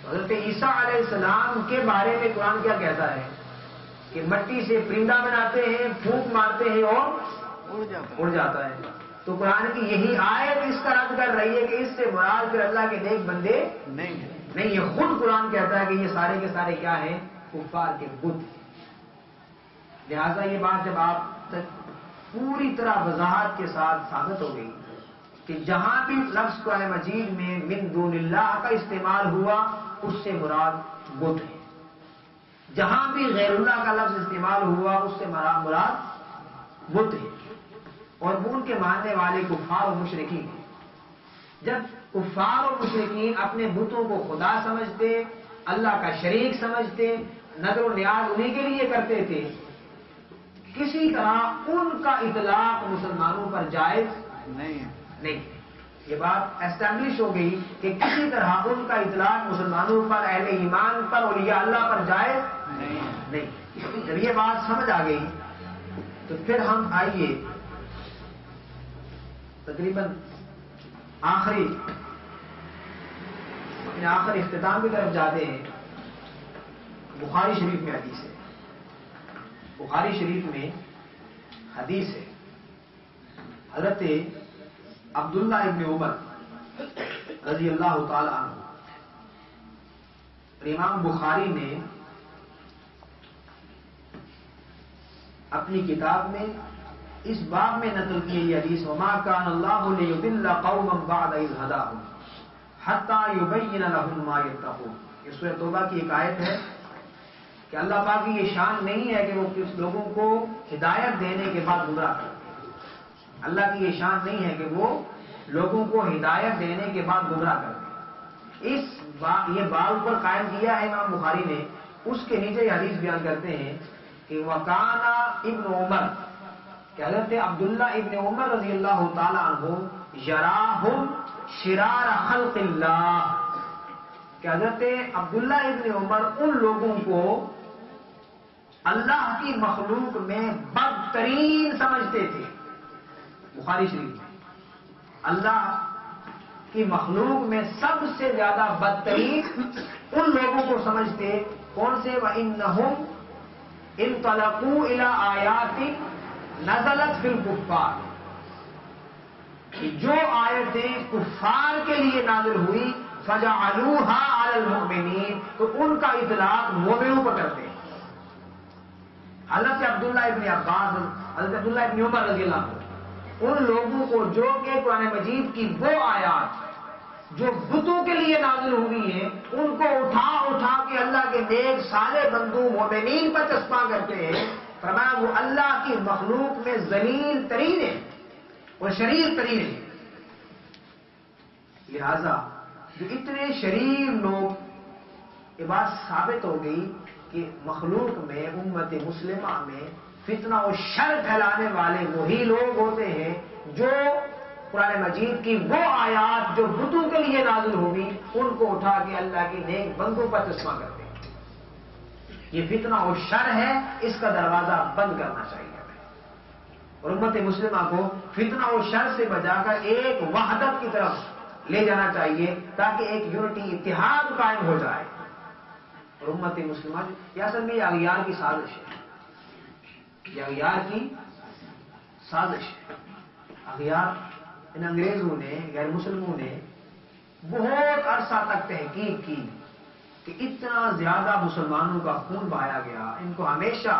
حضرت عیسیٰ علیہ السلام کے بارے میں قرآن کیا کہتا ہے کہ مٹی سے پرندہ بناتے ہیں، پھونک مارتے ہیں اور اڑ جاتا ہے. تو قرآن کی یہی آیت اس کا رد کر رہی ہے کہ اس سے مراد پھر اللہ کے نیک بندے نہیں. یہ خود قرآن کہتا ہے کہ یہ سارے کے سارے کیا ہیں؟ کفار کے بت. لہذا یہ بات جب آپ تک پوری طرح وضاحت کے ساتھ ثابت ہو گئی کہ جہاں بھی لفظ قرآن مجید میں من دون اللہ کا استعمال ہوا اس سے مراد بت ہے، جہاں بھی غیر اللہ کا لفظ استعمال ہوا اس سے مراد بت ہے، اور وہ ان کے ماننے والے کفار و مشرکین ہیں. جب کفار و مشرکین اپنے بتوں کو خدا سمجھتے، اللہ کا شریک سمجھتے، نظر و نیاز انہیں کے لیے کرتے تھے، کسی طرح ان کا اطلاق مسلمانوں پر جائز نہیں. یہ بات اسٹیبلش ہو گئی کہ کسی طرح ان کا اطلاق مسلمانوں پر، اہل ایمان پر، اولیاء اللہ پر جائز نہیں. جب یہ بات سمجھ آ گئی تو پھر ہم آئیے تقریباً آخری اختتام کی طرف جاتے ہیں. بخاری شریف میں حدیث ہے، بخاری شریف میں حدیث ہے، حضرت عبداللہ ابن عمر رضی اللہ تعالی عنہ. امام بخاری نے اپنی کتاب میں اس باب میں نقل کی یہ حدیث، وما کان اللہ لیضل قوما بعد اذ ہداہم حتی یبین لہم ما یتقون. یہ سورہ توبہ کی ایک آیت ہے کہ اللہ پاک کی یہ شان نہیں ہے کہ وہ کچھ لوگوں کو ہدایت دینے کے بعد گمراہ کرتے. اللہ کی یہ شان نہیں ہے کہ وہ لوگوں کو ہدایت دینے کے بعد گمراہ کرتے. یہ باب پر قائم کیا ہے امام بخاری نے. اس کے نیچے یہ حدیث بیان کرتے ہیں کہ وکانا ابن عمر، کہ حضرت عبداللہ ابن عمر رضی اللہ تعالی عنہ یراہم شرار خلق اللہ، کہ حضرت عبداللہ ابن عمر ان لوگوں کو اللہ کی مخلوق میں بدترین سمجھتے تھے. بخاری شریف میں اللہ کی مخلوق میں سب سے زیادہ بدترین ان لوگوں کو سمجھتے. کون سے؟ وَإِنَّهُمْ انطلقوا إِلَىٰ آيَاتٍ نَزَلَتْ فِي الْكُفَّارِ، کہ جو آیتیں کفار کے لیے نازل ہوئی فَجَعَلُوهَا عَلَى الْمُؤْمِنِينَ، تو ان کا اطلاق مومنوں پر کرتے ہیں. حضرت عبداللہ ابن عباس، حضرت عبداللہ ابن عمر رضی اللہ عنہ ان لوگوں کو جو کہ قرآن مجید کی وہ آیات جو بتوں کے لیے نازل ہوئی ہیں ان کو اٹھا اٹھا کے اللہ کے نیک سارے بندوں مومنین پر چسپاں کرتے ہیں. فرمایا وہ اللہ کی مخلوق میں ذلیل ترین ہے اور شریر ترین ہے. لہذا جو اتنے شریر لوگ، یہ بات ثابت ہو گئی کہ مخلوق میں، امت مسلمہ میں فتنہ و شر پھیلانے والے وہی لوگ ہوتے ہیں جو قرآن مجید کی وہ آیات جو بتوں کے لیے نازل ہوگی ان کو اٹھا کے اللہ کے نیک بندوں پر چشمہ کرتے ہیں. یہ فتنہ و شر ہے، اس کا دروازہ بند کرنا چاہیے اور امت مسلمہ کو فتنہ و شر سے بچا کر ایک وحدت کی طرف لے جانا چاہیے تاکہ ایک یونٹی، اتحاد قائم ہو جائے. اور امت مسلمہ یہ اصل میں یہ اغیار کی سازش ہے، یہ اغیار کی سازش ہے. اغیار ان انگریزوں نے، غیر مسلموں نے بہت عرصہ تک تحقیق کی کہ اتنا زیادہ مسلمانوں کا خون بہایا گیا، ان کو ہمیشہ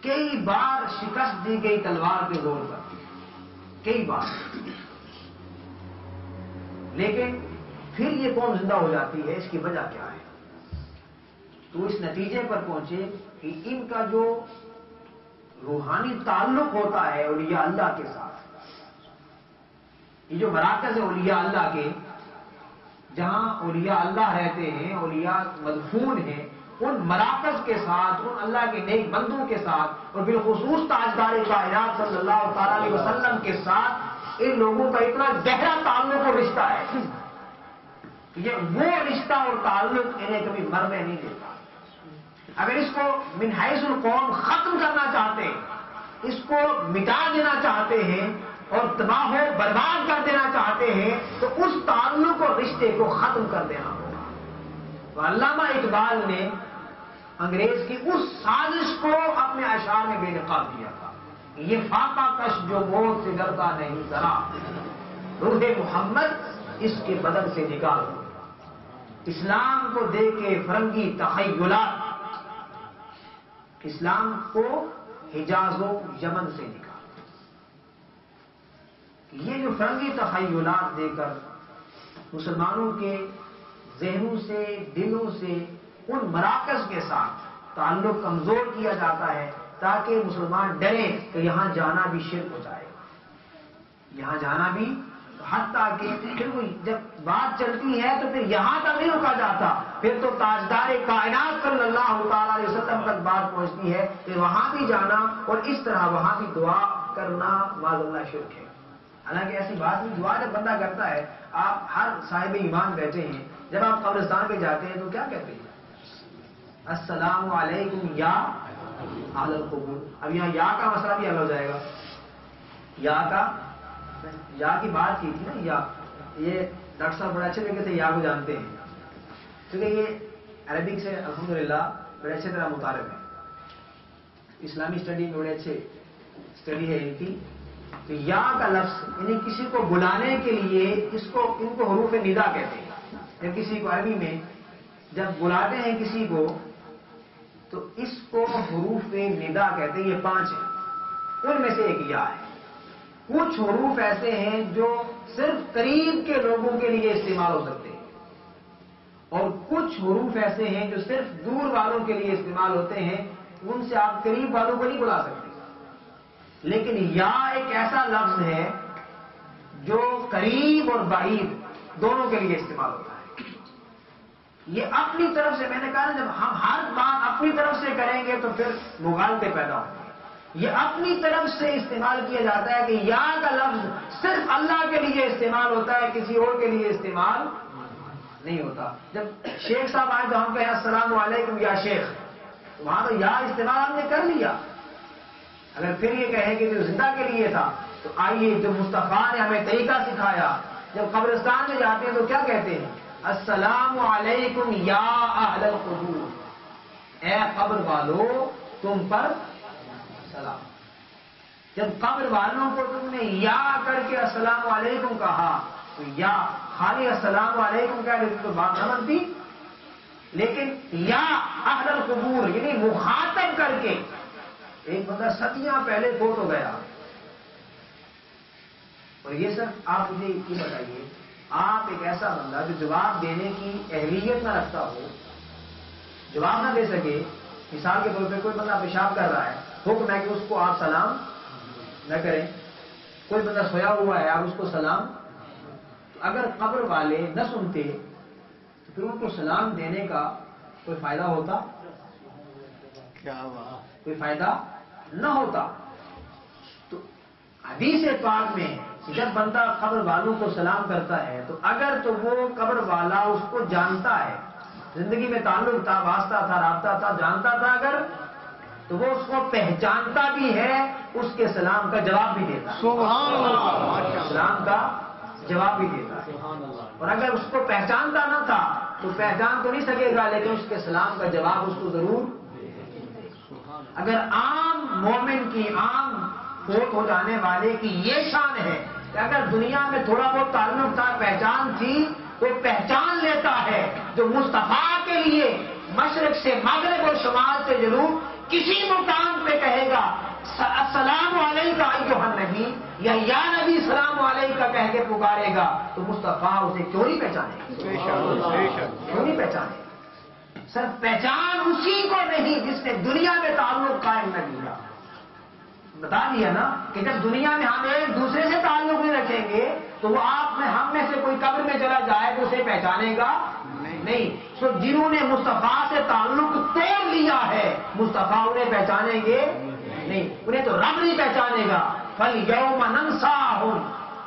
کئی بار شکست دی گئی تلوار کے زور پر، کئی بار، لیکن پھر یہ قوم زندہ ہو جاتی ہے. اس کی وجہ کیا ہے؟ تو اس نتیجے پر پہنچے کہ ان کا جو روحانی تعلق ہوتا ہے اولیاء اللہ کے ساتھ، یہ جو مراکز ہے اولیاء اللہ کے، جہاں اولیاء اللہ رہتے ہیں، اولیاء مدفون ہیں، ان مراکز کے ساتھ، ان اللہ کے نیک بندوں کے ساتھ اور بالخصوص تاجدار کائنات صلی اللہ تعالی علیہ وسلم کے ساتھ ان لوگوں کا اتنا گہرا تعلق اور رشتہ ہے یہ وہ رشتہ اور تعلق انہیں کبھی مرنے نہیں دیتا. اگر اس کو من حیث القوم ختم کرنا چاہتے ہیں، اس کو مٹا دینا چاہتے ہیں اور تباہ و برباد کر دینا چاہتے ہیں تو اس تعلق اور رشتے کو ختم کر دینا ہوگا. تو علامہ اقبال نے انگریز کی اس سازش کو اپنے اشعار میں بے نقاب کیا تھا. یہ فاقہ کش جو موت سے ڈرتا نہیں ذرا، روح محمد اس کے بدن سے نکال دو. اسلام کو دے کے فرنگی تخیلات، اسلام کو حجاز و یمن سے نکال. یہ جو فرنگی تخیلات دے کر مسلمانوں کے ذہنوں سے، دلوں سے ان مراکز کے ساتھ تعلق کمزور کیا جاتا ہے تاکہ مسلمان ڈرے کہ یہاں جانا بھی شرک ہو جائے گا، یہاں جانا بھی. حتیٰ کہ پھر جب بات چلتی ہے تو پھر یہاں تک نہیں رکا جاتا، پھر تو تاجدار کائنات صلی اللہ تعالی علیہ وسلم تک بات پہنچتی ہے کہ وہاں بھی جانا اور اس طرح وہاں بھی دعا کرنا معاذ اللہ شرک ہے. حالانکہ ایسی بات نہیں. دعا جب بندہ کرتا ہے، آپ ہر صاحب ایمان بیٹھے ہیں، جب آپ قبرستان پہ جاتے ہیں تو کیا کہتے ہیں؟ السلام علیکم یا اہل القبور. اب یہاں یا کا مسئلہ بھی حل ہو جائے گا. یا کی بات کی تھی نا. یا یہ ڈاکٹر صاحب بڑے اچھے طریقے سے یا کو جانتے ہیں کیونکہ یہ عربک سے الحمدللہ بڑے اچھے طرح متعارف ہے. اسلامی اسٹڈی میں بڑے اچھے اسٹڈی ہے ان کی. تو یا کا لفظ یعنی کسی کو بلانے کے لیے ان کو حروف ندا کہتے ہیں. جب کسی کو عربی میں جب بلاتے ہیں کسی کو تو اس کو حروف ندا کہتے ہیں. یہ 5 ہیں، ان میں سے ایک یا ہے. کچھ حروف ایسے ہیں جو صرف قریب کے لوگوں کے لیے استعمال ہو سکتے ہیں اور کچھ حروف ایسے ہیں جو صرف دور والوں کے لیے استعمال ہوتے ہیں. ان سے آپ قریب والوں کو نہیں بلا سکتے. لیکن یا ایک ایسا لفظ ہے جو قریب اور بعید دونوں کے لیے استعمال ہوتا ہے. یہ اپنی طرف سے، میں نے کہا نا، جب ہم ہر بات اپنی طرف سے کریں گے تو پھر مغالطے پیدا ہوں گے. یہ اپنی طرف سے استعمال کیا جاتا ہے کہ یا کا لفظ صرف اللہ کے لیے استعمال ہوتا ہے، کسی اور کے لیے استعمال نہیں ہوتا. جب شیخ صاحب آئے تو ہم کہیں السلام علیکم یا شیخ، وہاں تو یا استعمال ہم نے کر لیا. اگر پھر یہ کہیں کہ جو زندہ کے لیے تھا تو آئیے، جو مصطفیٰ نے ہمیں طریقہ سکھایا. جب قبرستان میں جاتے ہیں تو کیا کہتے ہیں؟ السلام علیکم یا اہل القبور، اے قبر والو تم پر سلام. جب قبر والوں کو تم نے یا کر کے السلام علیکم کہا تو یا خالی السلام علیکم کہہ دیتے تو بات نہ بنتی. لیکن یا اہل القبور یعنی مخاطب کر کے، ایک بندہ صدیاں پہلے فوت ہو گیا اور یہ سب آپ مجھے یہ بتائیے، آپ ایک ایسا بندہ جو جواب دینے کی اہلیت نہ رکھتا ہو، جواب نہ دے سکے. مثال کے طور پہ کوئی بندہ پیشاب کر رہا ہے، حکم ہے کہ اس کو آپ سلام نہ کریں. کوئی بندہ سویا ہوا ہے، آپ اس کو سلام. اگر قبر والے نہ سنتے تو پھر ان کو سلام دینے کا کوئی فائدہ ہوتا؟ کوئی فائدہ نہ ہوتا. تو حدیث پاک میں جب بندہ قبر والوں کو سلام کرتا ہے تو اگر تو وہ قبر والا اس کو جانتا ہے، زندگی میں تعلق تھا، واسطہ تھا، رابطہ تھا، جانتا تھا، اگر تو وہ اس کو پہچانتا بھی ہے، اس کے سلام کا جواب بھی دیتا ہے. سبحان اللہ. سلام کا جواب بھی دیتا ہے. اور اگر اس کو پہچانتا نہ تھا تو پہچان تو نہیں سکے گا، لیکن اس کے سلام کا جواب اس کو ضرور. اگر عام مومن کی، عام فوت ہو جانے والے کی یہ شان ہے کہ اگر دنیا میں تھوڑا بہت تعلق تھا، پہچان تھی، تو پہچان لیتا ہے. جو مصطفیٰ کے لیے مشرق سے مغرب اور شمال سے جنوب کسی مقام پہ کہے گا السلام علیکم ایھا النبی یا نبی سلام علیکم کہہ کے پکارے گا تو مصطفیٰ اسے کیوں نہیں پہچانے؟ کیوں نہیں پہچانے؟ صرف پہچان اسی کو نہیں جس نے دنیا میں تعلق قائم نہ کیا. بتا دیا نا کہ جب دنیا میں ہم ایک دوسرے سے تعلق نہیں رکھیں گے تو وہ آپ میں، ہم میں سے کوئی قبر میں چلا جائے تو اسے پہچانے گا نہیں. سو جنہوں نے مصطفیٰ سے تعلق توڑ لیا ہے، مصطفیٰ انہیں پہچانیں گے نہیں، انہیں تو رب نہیں پہچانے گا. فَالْيَوْمَ نَنْسَاهُمْ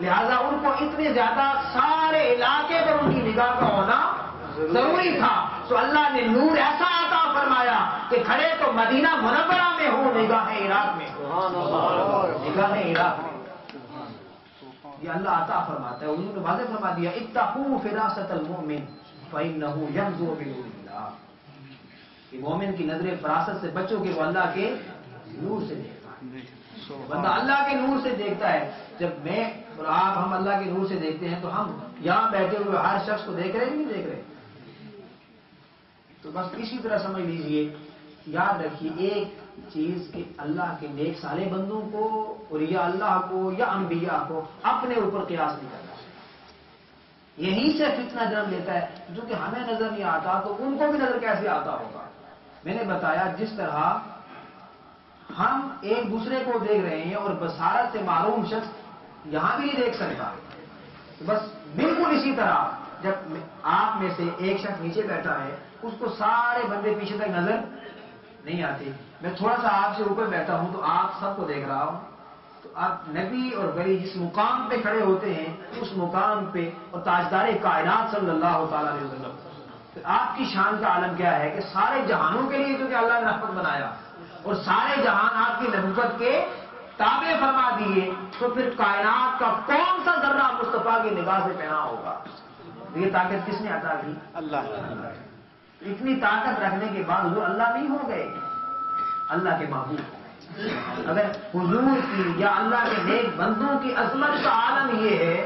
لہذا ان کو اتنے زیادہ سارے علاقے پر ان کی نگاہ کا ہونا ضروری تھا. تو اللہ نے نور ایسا عطا فرمایا کہ کھڑے تو مدینہ منورہ میں ہوں، نگاہ عراق میں، نگاہ عراق میں. یہ اللہ عطا فرماتا ہے. انہوں نے واضح فرما دیا اتقوا فراست المؤمن فإنه ينظر بنور اللہ. کہ مومن کی نظر فراست سے بچو کہ وہ اللہ کے نور سے دیکھتا ہے. بندہ اللہ کے نور سے دیکھتا ہے. جب میں اور آپ ہم اللہ کے نور سے دیکھتے ہیں تو ہم یہاں بیٹھے ہوئے ہر شخص کو دیکھ رہے ہیں نہیں دیکھ رہے. تو بس اسی طرح سمجھ لیجئے، یاد رکھیے ایک چیز کہ اللہ کے نیک صالح بندوں کو اور یا اللہ کو یا انبیاء کو اپنے اوپر قیاس نہیں کرنا. یہیں سے فتنہ جنم لیتا ہے. جو کہ ہمیں نظر نہیں آتا تو ان کو بھی نظر کیسے آتا ہوگا. میں نے بتایا جس طرح ہم ایک دوسرے کو دیکھ رہے ہیں اور بصارت سے معروم شخص یہاں بھی نہیں دیکھ سکتا، بس بالکل اسی طرح جب آپ میں سے ایک شخص نیچے بیٹھا ہے اس کو سارے بندے پیچھے تک نظر نہیں آتے. میں تھوڑا سا آپ سے اوپر بیٹھا ہوں تو آپ سب کو دیکھ رہا ہوں. تو آپ نبی اور ولی جس مقام پہ کھڑے ہوتے ہیں اس مقام پہ اور تاجدار کائنات صلی اللہ تعالی علیہ وسلم، تو آپ کی شان کا عالم کیا ہے کہ سارے جہانوں کے لیے جو کہ اللہ نے رحمت بنایا اور سارے جہان آپ کی نبوت کے تابع فرما دیے، تو پھر کائنات کا کون سا ذرہ مصطفیٰ کی نگاہ سے پہنا ہوگا. یہ طاقت کس نے عطا کی؟ اللہ. اتنی طاقت رکھنے کے بعد حضور اللہ نہیں ہو گئے، اللہ کے محبوب ہو گئے. اگر حضور کی یا اللہ کے نیک بندوں کی عظمت کا عالم یہ ہے،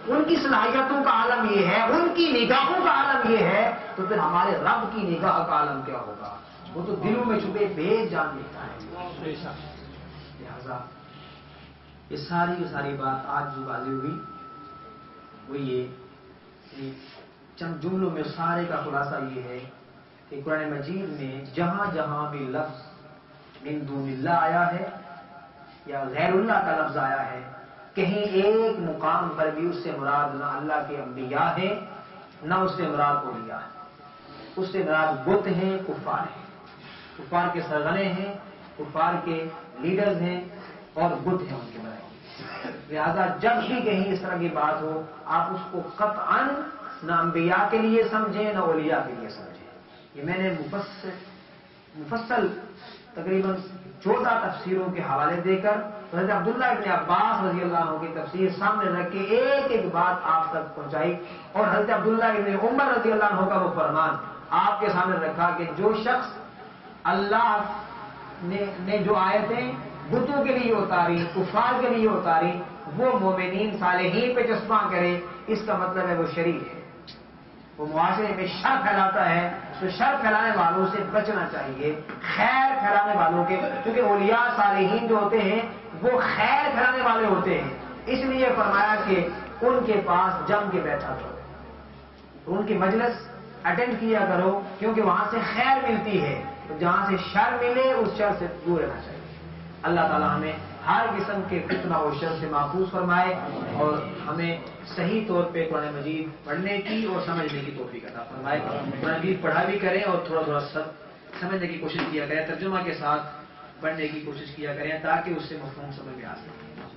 ان کی صلاحیتوں کا عالم یہ ہے، ان کی نگاہوں کا عالم یہ ہے، تو پھر ہمارے رب کی نگاہ کا عالم کیا ہوگا؟ وہ تو دلوں میں چھپے بھید جان لیتا ہے. لہذا یہ ساری بات آج جو واضح ہوئی وہ یہ کہ چند جملوں میں سارے کا خلاصہ یہ ہے کہ قرآن مجید میں جہاں جہاں بھی لفظ من دون اللہ آیا ہے یا غیر اللہ کا لفظ آیا ہے، کہیں ایک مقام پر بھی اس سے مراد نہ اللہ کے انبیاء ہیں نہ اس سے مراد اولیاء ہے. اس سے مراد بت ہیں، کفار ہیں، کفار کے سرغنے ہیں، کفار کے لیڈرز ہیں اور بت ہیں ان کے بنائے. لہذا جب بھی کہیں اس طرح کی بات ہو آپ اس کو قطعاً نہ انبیاء کے لیے سمجھیں نہ اولیاء کے لیے سمجھیں. یہ میں نے مفصل تقریباً 14 تفسیروں کے حوالے دے کر حضرت عبداللہ ابن عباس رضی اللہ عنہ کی تفسیر سامنے رکھ کے ایک ایک بات آپ تک پہنچائی اور حضرت عبداللہ ابن عمر رضی اللہ عنہ کا وہ فرمان آپ کے سامنے رکھا کہ جو شخص اللہ نے جو آیتیں بتوں کے لیے اتاری، کفار کے لیے اتاری، وہ مومنین صالحین پہ چسپاں کرے، اس کا مطلب ہے وہ شریر ہے، وہ معاشرے میں شر پھیلاتا ہے. تو شر پھیلانے والوں سے بچنا چاہیے، خیر پھیلانے والوں کے، کیونکہ اولیاء صالحین جو ہوتے ہیں وہ خیر پھیلانے والے ہوتے ہیں. اس لیے فرمایا کہ ان کے پاس جم کے بیٹھا کرو، ان کی مجلس اٹینڈ کیا کرو، کیونکہ وہاں سے خیر ملتی ہے. جہاں سے شر ملے اس شر سے دور رہنا چاہیے. اللہ تعالی ہمیں ہر قسم کے فتنہ و شر سے محفوظ فرمائے اور ہمیں صحیح طور پہ قرآن مجید پڑھنے کی اور سمجھنے کی توفیق عطا فرمائے. قرآن مجید پڑھا بھی کریں اور تھوڑا تھوڑا سمجھنے کی کوشش کیا کریں، ترجمہ کے ساتھ پڑھنے کی کوشش کیا کریں تاکہ اس سے مفہوم سمجھ میں آ سکے.